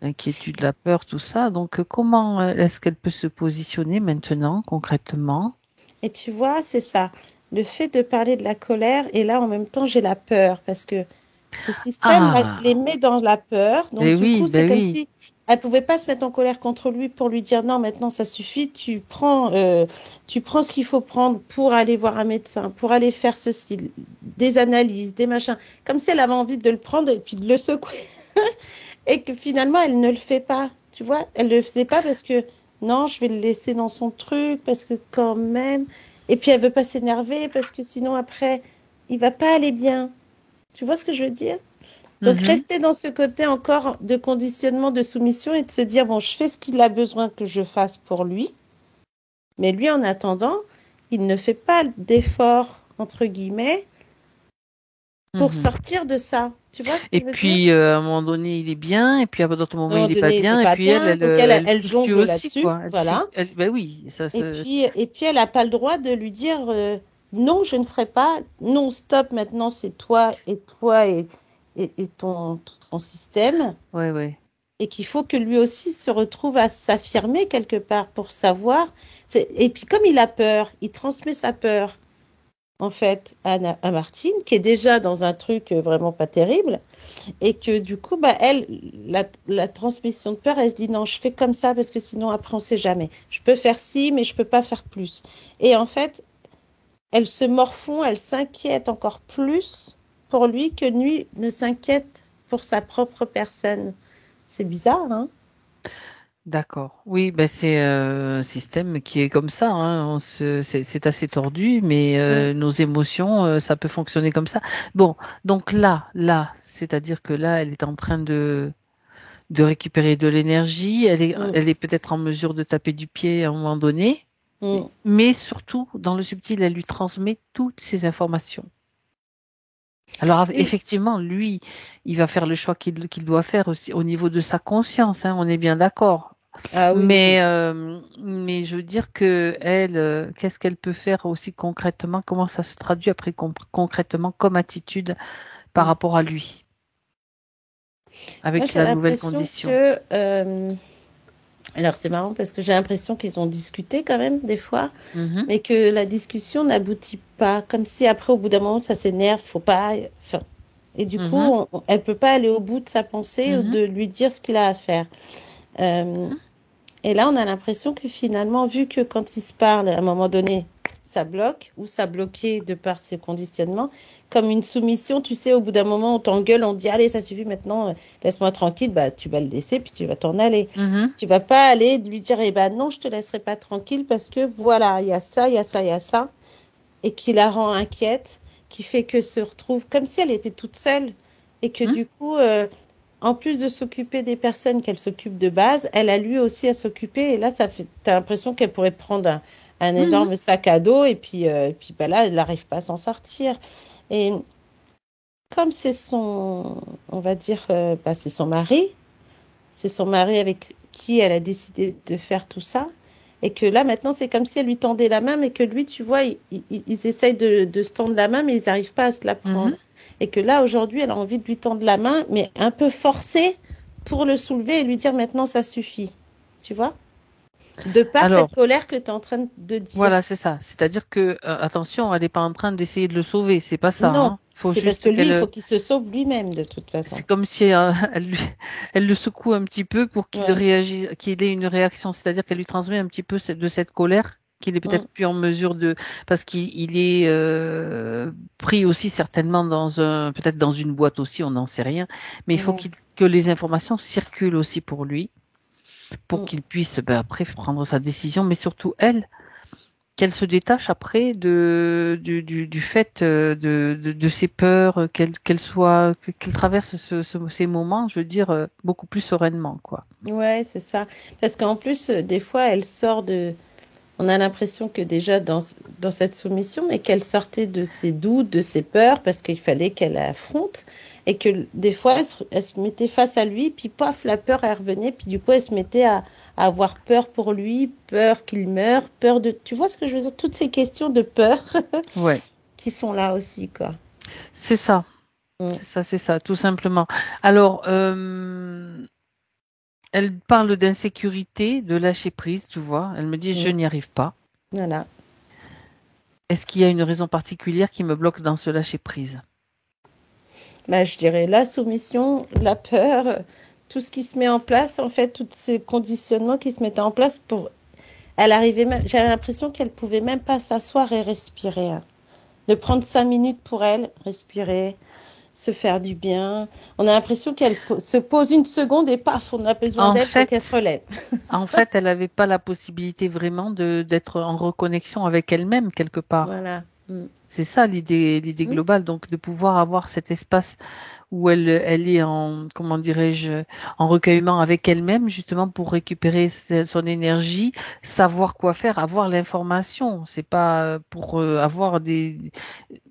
l'inquiétude, la peur, tout ça. Donc, comment est-ce qu'elle peut se positionner maintenant, concrètement? Et tu vois, c'est ça. Le fait de parler de la colère, et là, en même temps, j'ai la peur, parce que ce système les Ah, met dans la peur. Donc, ben du oui, coup, c'est ben comme oui. si elle pouvait pas se mettre en colère contre lui pour lui dire non, maintenant, ça suffit. Tu prends ce qu'il faut prendre pour aller voir un médecin, pour aller faire ceci, des analyses, des machins. Comme si elle avait envie de le prendre et puis de le secouer. Et que finalement, elle ne le fait pas. Tu vois, elle ne le faisait pas parce que non, je vais le laisser dans son truc, parce que quand même. Et puis, elle veut pas s'énerver parce que sinon, après, il va pas aller bien. Tu vois ce que je veux dire? Donc, Mhm. rester dans ce côté encore de conditionnement, de soumission et de se dire, bon, je fais ce qu'il a besoin que je fasse pour lui. Mais lui, en attendant, il ne fait pas d'effort, entre guillemets, pour Mhm. sortir de ça. Tu vois ce que Et je veux dire? puis, à un moment donné, il est bien, et puis à d'autres À moments, un il moment n'est pas donné, il n'est bien, et pas puis elle, bien. elle, Donc, elle elle fluctue jongle aussi, là-dessus. quoi. Voilà. Ben oui, ça se. Et puis elle n'a pas le droit de lui dire non, je ne ferai pas. Non, stop, maintenant, c'est toi et ton système. Ouais, ouais. et qu'il faut que lui aussi se retrouve à s'affirmer quelque part pour savoir. Et puis comme il a peur, il transmet sa peur en fait à Martine, qui est déjà dans un truc vraiment pas terrible, et que du coup, bah, elle, la transmission de peur, elle se dit non, je fais comme ça parce que sinon après on sait jamais. Je peux faire ci, mais je peux pas faire plus. Et en fait, elle se morfond, elle s'inquiète encore plus pour lui que lui ne s'inquiète pour sa propre personne. C'est bizarre, hein? D'accord. Oui, ben c'est un système qui est comme ça. Hein. C'est assez tordu, mais Mm. nos émotions, ça peut fonctionner comme ça. Bon, donc là, c'est-à-dire que là, elle est en train de récupérer de l'énergie. Mm. Elle est peut-être en mesure de taper du pied à un moment donné, Mm. mais surtout, dans le subtil, elle lui transmet toutes ces informations. Alors Oui. effectivement, lui, il va faire le choix qu'il doit faire aussi au niveau de sa conscience. Hein, on est bien d'accord. Ah oui, oui, oui. Mais je veux dire que elle, qu'est-ce qu'elle peut faire aussi concrètement? Comment ça se traduit après concrètement comme attitude par Mm. rapport à lui, Moi, avec j'ai la nouvelle l'impression condition? que... alors, c'est marrant parce que j'ai l'impression qu'ils ont discuté quand même, des fois, Mhm, mais que la discussion n'aboutit pas. Comme si après, au bout d'un moment, ça s'énerve, faut pas... Enfin, et du coup, mhm, elle peut pas aller au bout de sa pensée ou mhm, de lui dire ce qu'il a à faire. Euh, mhm, et là, on a l'impression que finalement, vu que quand ils se parlent, à un moment donné, ça bloque, ou ça bloquait de par ce conditionnement, comme une soumission, tu sais, au bout d'un moment, on t'engueule, on dit, allez, ça suffit maintenant, laisse-moi tranquille, bah, tu vas le laisser, puis tu vas t'en aller. mhm, Tu vas pas aller lui dire, eh ben non, je te laisserai pas tranquille parce que voilà, il y a ça, il y a ça, il y a ça, et qui la rend inquiète, qui fait que se retrouve comme si elle était toute seule, et que mhm, du coup, en plus de s'occuper des personnes qu'elle s'occupe de base, elle a lui aussi à s'occuper. Et là, ça fait, t'as l'impression qu'elle pourrait prendre un mhm. énorme sac à dos et puis bah là, elle n'arrive pas à s'en sortir. Et comme c'est son, on va dire, bah, c'est son mari avec qui elle a décidé de faire tout ça. Et que là, maintenant, c'est comme si elle lui tendait la main, mais que lui, tu vois, ils essayent de se tendre la main, mais ils n'arrivent pas à se la Mhm. prendre. Et que là, aujourd'hui, elle a envie de lui tendre la main, mais un peu forcée pour le soulever et lui dire maintenant, ça suffit. Tu vois? De par Alors, cette colère que tu es en train de dire. voilà, c'est ça. C'est-à-dire que, attention, elle n'est pas en train d'essayer de le sauver. C'est pas ça. Non, Hein. Faut c'est parce que juste lui, il qu'elle, faut qu'il se sauve lui-même, de toute façon. c'est comme si elle le secoue un petit peu pour qu'il Ouais. réagisse, qu'il ait une réaction. C'est-à-dire qu'elle lui transmet un petit peu de cette colère qu'il est peut-être Mm. plus en mesure de, parce qu'il est pris aussi certainement peut-être dans une boîte aussi, on n'en sait rien. Mais il faut Ouais. que les informations circulent aussi pour lui, pour Mm. qu'il puisse après prendre sa décision, mais surtout elle qu'elle se détache après du fait de ses peurs, qu'elle traverse ces moments, je veux dire, beaucoup plus sereinement, quoi. Ouais, c'est ça. Parce qu'en plus, des fois, elle sort de... On a l'impression que déjà dans cette soumission, mais qu'elle sortait de ses doutes, de ses peurs, parce qu'il fallait qu'elle affronte, et que des fois, elle se mettait face à lui, puis paf, la peur, elle revenait, puis du coup, elle se mettait à avoir peur pour lui, peur qu'il meure, peur de... Tu vois ce que je veux dire? Toutes ces questions de peur Ouais, qui sont là aussi, quoi. c'est ça, Mm. c'est ça, tout simplement. Alors, elle parle d'insécurité, de lâcher prise, tu vois. Elle me dit, je Mm. n'y arrive pas. Voilà. Est-ce qu'il y a une raison particulière qui me bloque dans ce lâcher prise? Bah, je dirais la soumission, la peur, tout ce qui se met en place, en fait, tous ces conditionnements qui se mettaient en place pour... Elle arrivait même, j'avais l'impression qu'elle pouvait même pas s'asseoir et respirer, hein. De prendre 5 minutes pour elle, respirer, se faire du bien. On a l'impression qu'elle se pose une seconde et paf, on a besoin En d'elle pour qu'elle se fait, relève. elle n'avait pas la possibilité vraiment d'être en reconnexion avec elle-même quelque part. Voilà. Mm. C'est ça l'idée Mm. globale, donc de pouvoir avoir cet espace où elle est en, comment dirais-je, en recueillement avec elle-même, justement pour récupérer son énergie, savoir quoi faire, avoir l'information. C'est pas pour avoir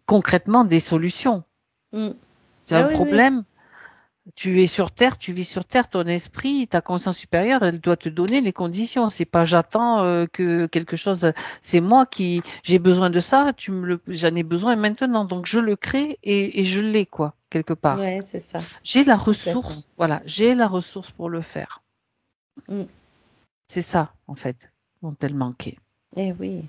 concrètement des solutions. Mm. Tu as Ah un oui, oui. problème, tu es sur Terre, tu vis sur Terre, ton esprit, ta conscience supérieure, elle doit te donner les conditions. C'est pas j'attends que quelque chose, c'est moi qui j'ai besoin de ça, j'en ai besoin maintenant, donc je le crée et je l'ai quoi. quelque part. Ouais, c'est ça. J'ai la Complètement. ressource, voilà, j'ai la ressource pour le faire. Mm. C'est ça, en fait, dont elle manquait. Eh oui.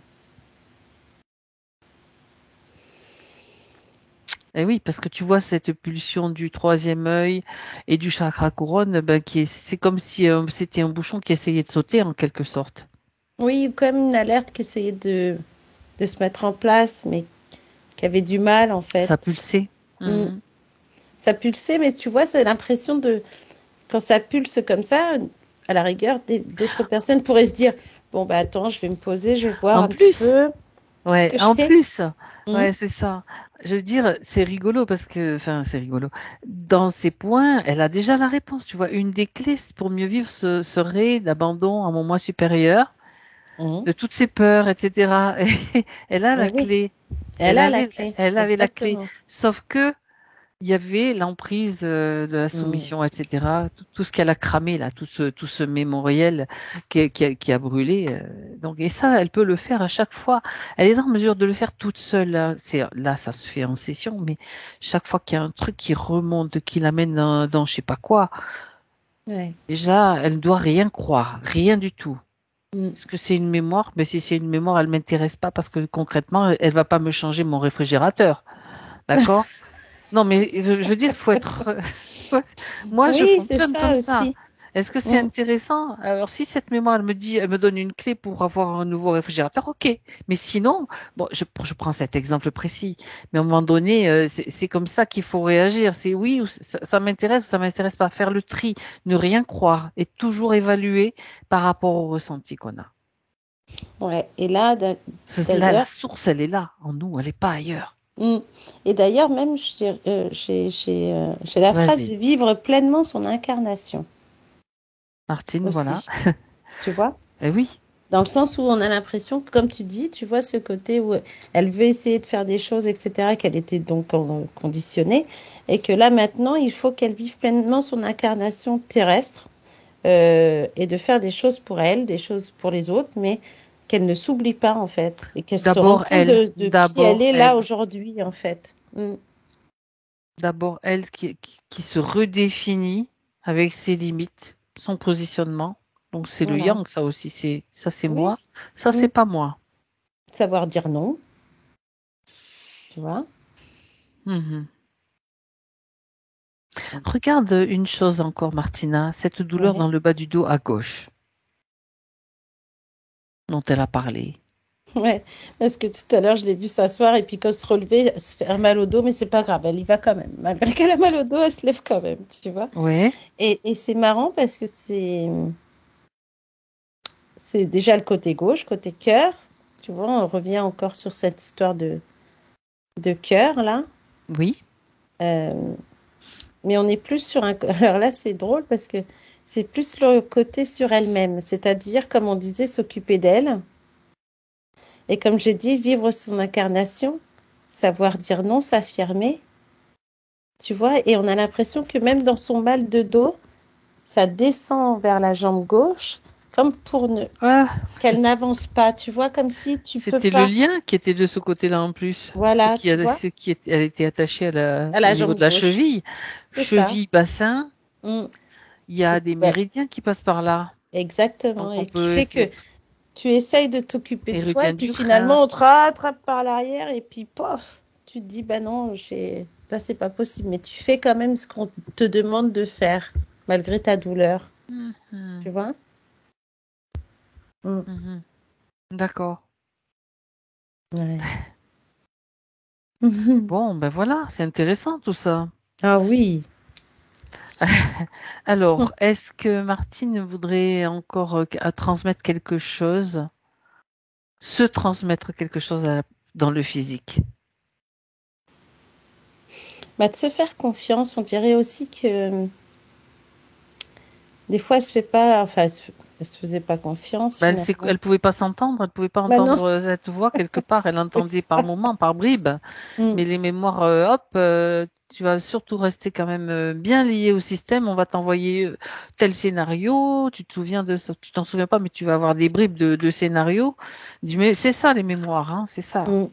Et oui, parce que tu vois cette pulsion du troisième œil et du chakra couronne, ben, c'est comme si c'était un bouchon qui essayait de sauter en quelque sorte. Oui, comme une alerte qui essayait de se mettre en place, mais qui avait du mal, en Ça fait. pulsait. Mm. Mhm. Ça pulsait, mais tu vois, c'est l'impression de... Quand ça pulse comme ça, à la rigueur, d'autres personnes pourraient se dire, bon, bah attends, je vais me poser, je vais voir En un petit plus, peu ce ouais, que je en fais. plus, Mm. ouais, c'est ça. Je veux dire, c'est rigolo parce que, enfin, c'est rigolo. Dans ces points, elle a déjà la réponse. Tu vois, une des clés pour mieux vivre serait l'abandon à mon moi supérieur, Mm. de toutes ses peurs, etc. Et elle a la Eh oui, clé. elle a la clé, Elle avait la clé. exactement. Sauf que il y avait l'emprise de la Mm. soumission, etc. Tout ce qu'elle a cramé là, tout ce mémoriel qui a brûlé. Donc et ça, elle peut le faire à chaque fois. Elle est en mesure de le faire toute seule. Là, ça se fait en session, mais chaque fois qu'il y a un truc qui remonte, qui l'amène dans je sais pas quoi, Ouais. déjà, elle ne doit rien croire, rien du tout. Mm. Est-ce que c'est une mémoire? Mais si c'est une mémoire, elle m'intéresse pas parce que concrètement, elle va pas me changer mon réfrigérateur, d'accord? Non, mais je veux dire, il faut être. Moi, je Oui, c'est fonctionne ça comme ça. aussi. Est-ce que c'est Mm. intéressant? Alors, si cette mémoire, elle me donne une clé pour avoir un nouveau réfrigérateur, ok. Mais sinon, bon, je prends cet exemple précis. Mais à un moment donné, c'est comme ça qu'il faut réagir. C'est oui, ou ça m'intéresse ou ça m'intéresse pas. Faire le tri, ne rien croire et toujours évaluer par rapport au ressenti qu'on a. Ouais. Et là, Là, la d'ailleurs, source, elle est là, en nous, elle n'est pas ailleurs. mm. Et d'ailleurs, même, j'ai la phrase Vas-y, de vivre pleinement son incarnation Martine, voilà. aussi. Tu vois? Eh oui, Dans le sens où on a l'impression, comme tu dis, tu vois ce côté où elle veut essayer de faire des choses, etc., qu'elle était donc conditionnée, et que là maintenant, il faut qu'elle vive pleinement son incarnation terrestre et de faire des choses pour elle, des choses pour les autres, mais qu'elle ne s'oublie pas en fait, et qu'elle se rende compte de qui elle est là aujourd'hui en fait. Mm. d'abord elle qui se redéfinit avec ses limites, son positionnement. Donc c'est le Voilà. yang, ça aussi, c'est Oui. moi, ça Mm. c'est pas moi. Savoir dire non, tu vois. Mhm. Regarde une chose encore, Martina, cette douleur Ouais. dans le bas du dos à gauche dont elle a parlé. Ouais, parce que tout à l'heure, je l'ai vue s'asseoir et puis quand se relever, se faire mal au dos, mais c'est pas grave, elle y va quand même. Malgré qu'elle a mal au dos, elle se lève quand même, tu vois. Ouais, Et c'est marrant parce que c'est déjà le côté gauche, côté cœur. Tu vois, on revient encore sur cette histoire de cœur, là. oui, Euh, mais on est plus sur un... Alors là, c'est drôle parce que c'est plus le côté sur elle-même, c'est-à-dire, comme on disait, s'occuper d'elle. Et comme j'ai dit, vivre son incarnation, savoir dire non, s'affirmer. Tu vois, et on a l'impression que même dans son mal de dos, ça descend vers la jambe gauche, comme pour ne ah, qu'elle n'avance pas. Tu vois, comme si tu peux c'était le pas. lien qui était de ce côté-là en plus. Voilà, tu vois, Elle était attachée à au la niveau jambe de la gauche. cheville. C'est ça. Cheville, bassin, Mm. il y a des Ouais, méridiens qui passent par là. exactement. Donc on Et qui peut fait que tu essayes de t'occuper de toi, et méridien puis du rein. finalement, on te rattrape par l'arrière, et puis pof, tu te dis, bah non, là, c'est pas possible. Mais tu fais quand même ce qu'on te demande de faire, malgré ta douleur. Tu Mhm, vois? Mm. mhm. D'accord. Ouais. Bon, ben voilà, c'est intéressant tout ça. Ah oui. Alors, est-ce que Martine voudrait encore transmettre quelque chose, se transmettre quelque chose dans le physique? Bah, de se faire confiance, on dirait aussi que des fois, elle se fait pas, enfin, elle se faisait pas confiance Ben, finalement. elle pouvait pas s'entendre, elle pouvait pas Bah non, entendre cette voix quelque part, elle c'est entendait par ça. moments, par bribes, Mm. mais les mémoires, hop, tu vas surtout rester quand même bien lié au système, on va t'envoyer tel scénario, tu te souviens de ça, tu t'en souviens pas, mais tu vas avoir des bribes de scénario. Mais c'est ça les mémoires, hein, c'est ça. Mm.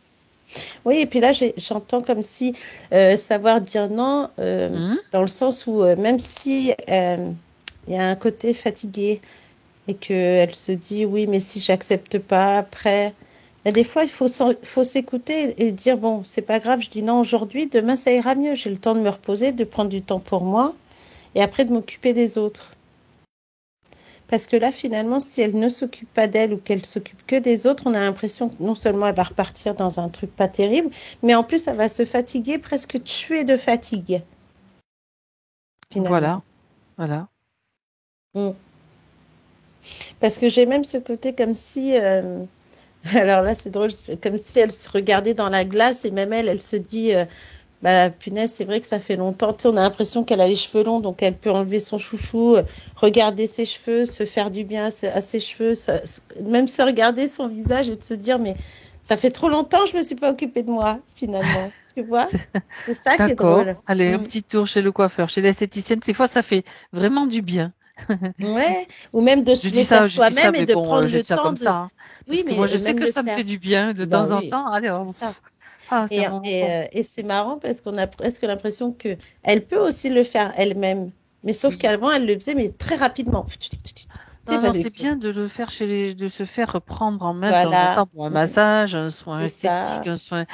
Oui, et puis là, j'entends comme si savoir dire non, Mhm. dans le sens où même si il y a un côté fatigué et qu'elle se dit oui, mais si j'accepte pas après, mais des fois, faut s'écouter et dire bon, c'est pas grave, je dis non aujourd'hui, demain ça ira mieux. J'ai le temps de me reposer, de prendre du temps pour moi et après de m'occuper des autres. Parce que là, finalement, si elle ne s'occupe pas d'elle ou qu'elle s'occupe que des autres, on a l'impression que non seulement elle va repartir dans un truc pas terrible, mais en plus, elle va se fatiguer, presque tuer de fatigue, finalement. Voilà, voilà. Mm. Parce que j'ai même ce côté comme si, alors là, c'est drôle, comme si elle se regardait dans la glace et même elle se dit, bah punaise, c'est vrai que ça fait longtemps. Tu sais, on a l'impression qu'elle a les cheveux longs, donc elle peut enlever son chouchou, regarder ses cheveux, se faire du bien à ses cheveux, même se regarder son visage et de se dire, mais ça fait trop longtemps que je me suis pas occupée de moi, finalement. Tu vois? C'est ça qui est D'accord. drôle. Allez, un Mm. petit tour chez le coiffeur, chez l'esthéticienne. Ces fois, ça fait vraiment du bien. Ouais, ou même de se le faire Je dis ça, soi-même et mais de bon, prendre je le dis ça temps comme ça, de. hein. Parce Oui, que moi, mais je sais même que le ça me faire. fait du bien de Ben temps en oui, temps. Allez, c'est ça. ah, c'est un moment. Et c'est marrant parce qu'on a presque l'impression que elle peut aussi le faire elle-même. Mais sauf Oui. qu'avant, elle le faisait, mais très rapidement. Tu sais, Non, non, fallait c'est bien de le faire de se faire reprendre en main de temps en voilà, temps pour un massage, un soin c'est esthétique, ça. un soin.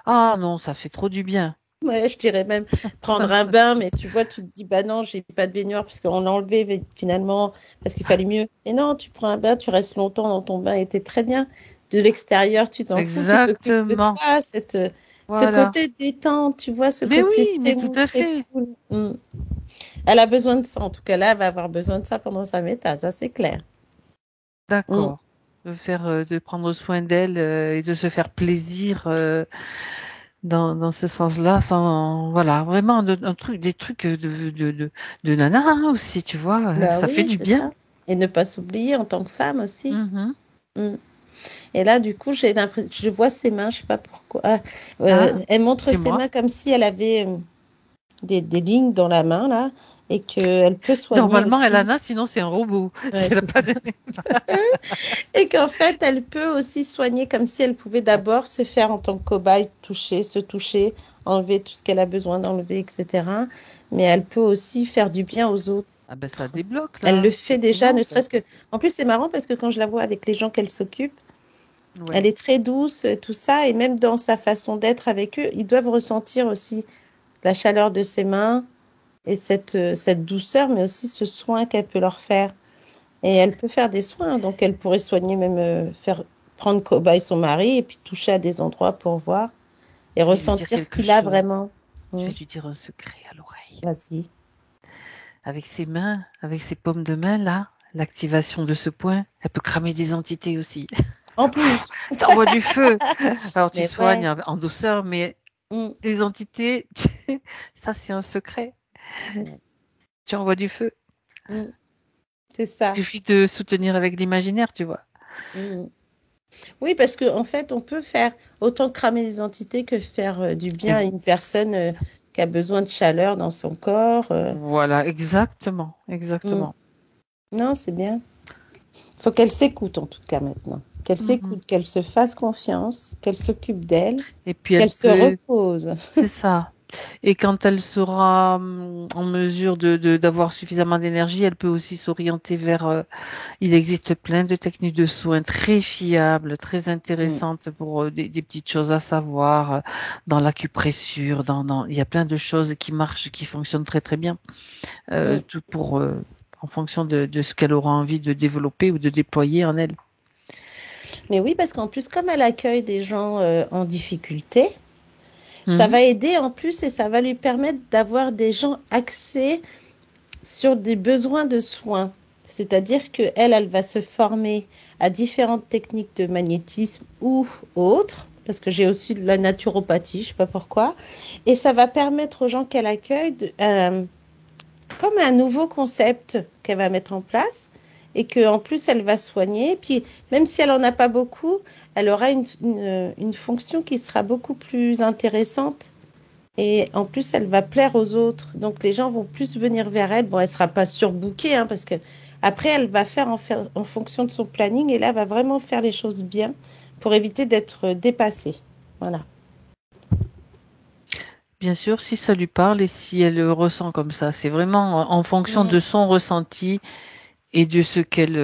Ah non, ça fait trop du bien. Ouais, je dirais même prendre un bain, mais tu vois, tu te dis, bah non, j'ai pas de baignoire parce qu'on l'a enlevé finalement parce qu'il fallait mieux. Et non, tu prends un bain, tu restes longtemps dans ton bain et t'es très bien. De l'extérieur, tu t'en fous, tu t'occupes de Exactement. toi, ce Voilà. côté détente, tu vois, ce Mais côté oui, mais très tout mou, à très fait. cool. Mm. Elle a besoin de ça, en tout cas là, elle va avoir besoin de ça pendant sa méta, ça c'est clair. Mm. D'accord. De prendre soin d'elle et de se faire plaisir dans ce sens-là, sans, voilà, vraiment des trucs de nana hein, aussi, tu vois, Bah ça fait oui, du c'est bien. ça. Et ne pas s'oublier en tant que femme aussi. Mhm. Mm. Et là, du coup, j'ai l'impression, je vois ses mains, je sais pas pourquoi. Ah, Elle montre c'est ses moi. mains comme si elle avait des lignes dans la main, là, et qu'elle peut soigner Normalement, elle aussi. en a, sinon c'est un robot. Ouais, C'est c'est ça. pas... Et qu'en fait, elle peut aussi soigner comme si elle pouvait d'abord se faire en tant que cobaye, toucher, se toucher, enlever tout ce qu'elle a besoin d'enlever, etc. Mais elle peut aussi faire du bien aux autres. Ah ben ça débloque Elle le là, fait déjà, effectivement. ne serait-ce que. En plus, c'est marrant parce que quand je la vois avec les gens qu'elle s'occupe, elle Ouais. est très douce, tout ça, et même dans sa façon d'être avec eux, ils doivent ressentir aussi la chaleur de ses mains et cette douceur, mais aussi ce soin qu'elle peut leur faire. Et elle peut faire des soins, donc elle pourrait soigner même faire prendre cobaye son mari et puis toucher à des endroits pour voir et Je vais lui dire ressentir ce quelque qu'il a chose. vraiment. Je Mm. vais lui dire un secret à l'oreille. Vas-y. Avec ses mains, avec ses paumes de main là, l'activation de ce point, elle peut cramer des entités aussi. En plus, T'envoies du feu. Alors tu mais soignes ouais, en douceur, mais mm, des entités, ça c'est un secret. mm, Tu envoies du feu. mm, c'est ça. Il suffit de soutenir avec l'imaginaire, tu vois. Mm. Oui, parce qu'en fait, on peut faire autant cramer les entités que faire du bien à une personne Ex- qui a besoin de chaleur dans son corps. Voilà, exactement, Mm. exactement. Non, c'est bien. Il faut qu'elle s'écoute en tout cas maintenant. Qu'elle Mhm. s'écoute, qu'elle se fasse confiance, qu'elle s'occupe d'elle, Et puis elle qu'elle se peut, repose. c'est ça. Et quand elle sera en mesure d'avoir suffisamment d'énergie, elle peut aussi s'orienter vers. Il existe plein de techniques de soins très fiables, très Mm. intéressantes pour des petites choses à savoir dans l'acupressure. Il y a plein de choses qui marchent, qui fonctionnent très très bien. Mm. Tout pour en fonction de ce qu'elle aura envie de développer ou de déployer en elle. Mais oui, parce qu'en plus, comme elle accueille des gens en difficulté, ça Mhm. va aider en plus et ça va lui permettre d'avoir des gens axés sur des besoins de soins. C'est-à-dire qu'elle, elle va se former à différentes techniques de magnétisme ou autres, parce que j'ai aussi de la naturopathie, je ne sais pas pourquoi, et ça va permettre aux gens qu'elle accueille comme un nouveau concept qu'elle va mettre en place et qu'en plus elle va soigner. Puis même si elle n'en a pas beaucoup, elle aura une fonction qui sera beaucoup plus intéressante et en plus elle va plaire aux autres. Donc les gens vont plus venir vers elle. Bon, elle ne sera pas surbookée hein, parce que après elle va faire en fonction de son planning et là elle va vraiment faire les choses bien pour éviter d'être dépassée. Voilà. bien sûr, si ça lui parle et si elle le ressent comme ça. C'est vraiment en fonction de son ressenti et de ce qu'elle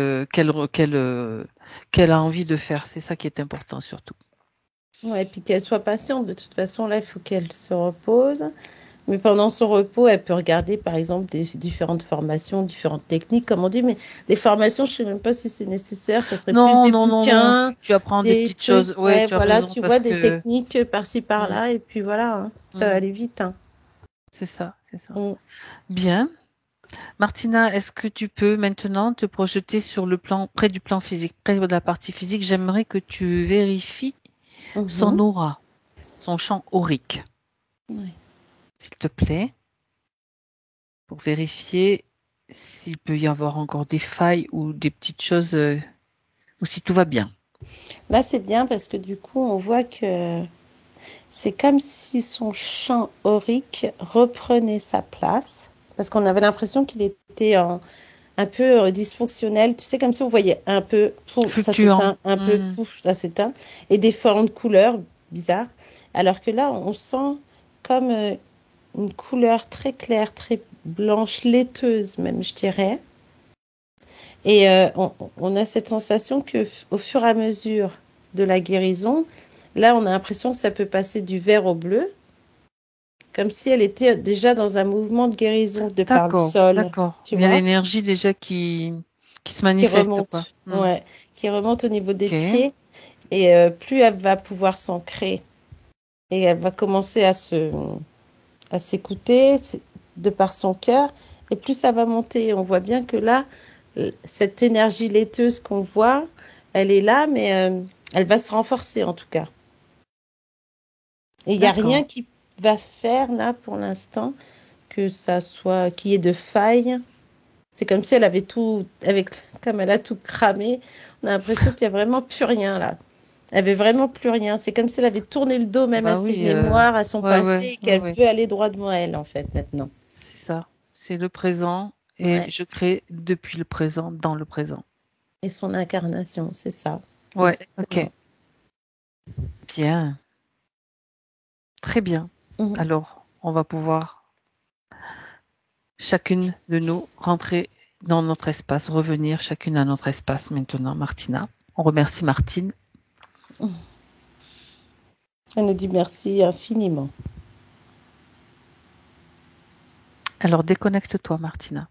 a envie de faire. C'est ça qui est important surtout. Ouais, et puis qu'elle soit patiente. De toute façon, là, il faut qu'elle se repose. Mais pendant son repos, elle peut regarder, par exemple, des différentes formations, différentes techniques, comme on dit. Mais les formations, je ne sais même pas si c'est nécessaire. Ça serait plus Non, des non, non, non. bouquins, Tu apprends des des petites trucs. choses. Oui, Ouais, tu as voilà, raison tu parce vois, des que techniques par-ci, mm, par-là. Et puis voilà, hein. Ça va mm, aller vite, hein. c'est ça, c'est ça. Mm. Bien. Martina, est-ce que tu peux maintenant te projeter sur le plan, près du plan physique, près de la partie physique? J'aimerais que tu vérifies son Mhm. aura, son champ aurique, Ouais. s'il te plaît, pour vérifier s'il peut y avoir encore des failles ou des petites choses, ou si tout va bien. Là, c'est bien parce que du coup, on voit que c'est comme si son champ aurique reprenait sa place. Parce qu'on avait l'impression qu'il était un peu dysfonctionnel. Tu sais, comme si on voyait un peu, pouf, ça Fluctuant. s'éteint, un peu, Hmm, pouf, ça s'éteint. Et des formes de couleurs bizarres. Alors que là, on sent comme une couleur très claire, très blanche, laiteuse même, je dirais. Et on a cette sensation que au fur et à mesure de la guérison, là, on a l'impression que ça peut passer du vert au bleu, comme si elle était déjà dans un mouvement de guérison de par le d'accord, sol, d'accord. tu Il y a vois, l'énergie déjà qui se qui manifeste, quoi. remonte, Hmm, ouais, qui remonte au niveau des ok, pieds. Et plus elle va pouvoir s'ancrer et elle va commencer à s'écouter de par son cœur, et plus ça va monter. On voit bien que là, cette énergie laiteuse qu'on voit, elle est là, mais elle va se renforcer en tout cas. Et il n'y a rien d'accord. qui va faire là pour l'instant que ça soit, qu'il y ait de faille. C'est comme si elle avait tout, comme elle a tout cramé, on a l'impression qu'il n'y a vraiment plus rien là. Elle avait vraiment plus rien. C'est comme si elle avait tourné le dos même à Bah ses oui, mémoires, à son ouais, ouais, passé, et ouais, qu'elle ouais. peut aller droit devant elle en fait maintenant. C'est ça. C'est le présent et Ouais. je crée depuis le présent, dans le présent. Et son incarnation, c'est ça. Ouais, ok. Exactement. Bien. Très bien. Mhm. Alors, on va pouvoir, chacune de nous, rentrer dans notre espace, revenir chacune à notre espace maintenant, Martina. On remercie Martine. Elle nous dit merci infiniment. Alors, déconnecte-toi, Martina.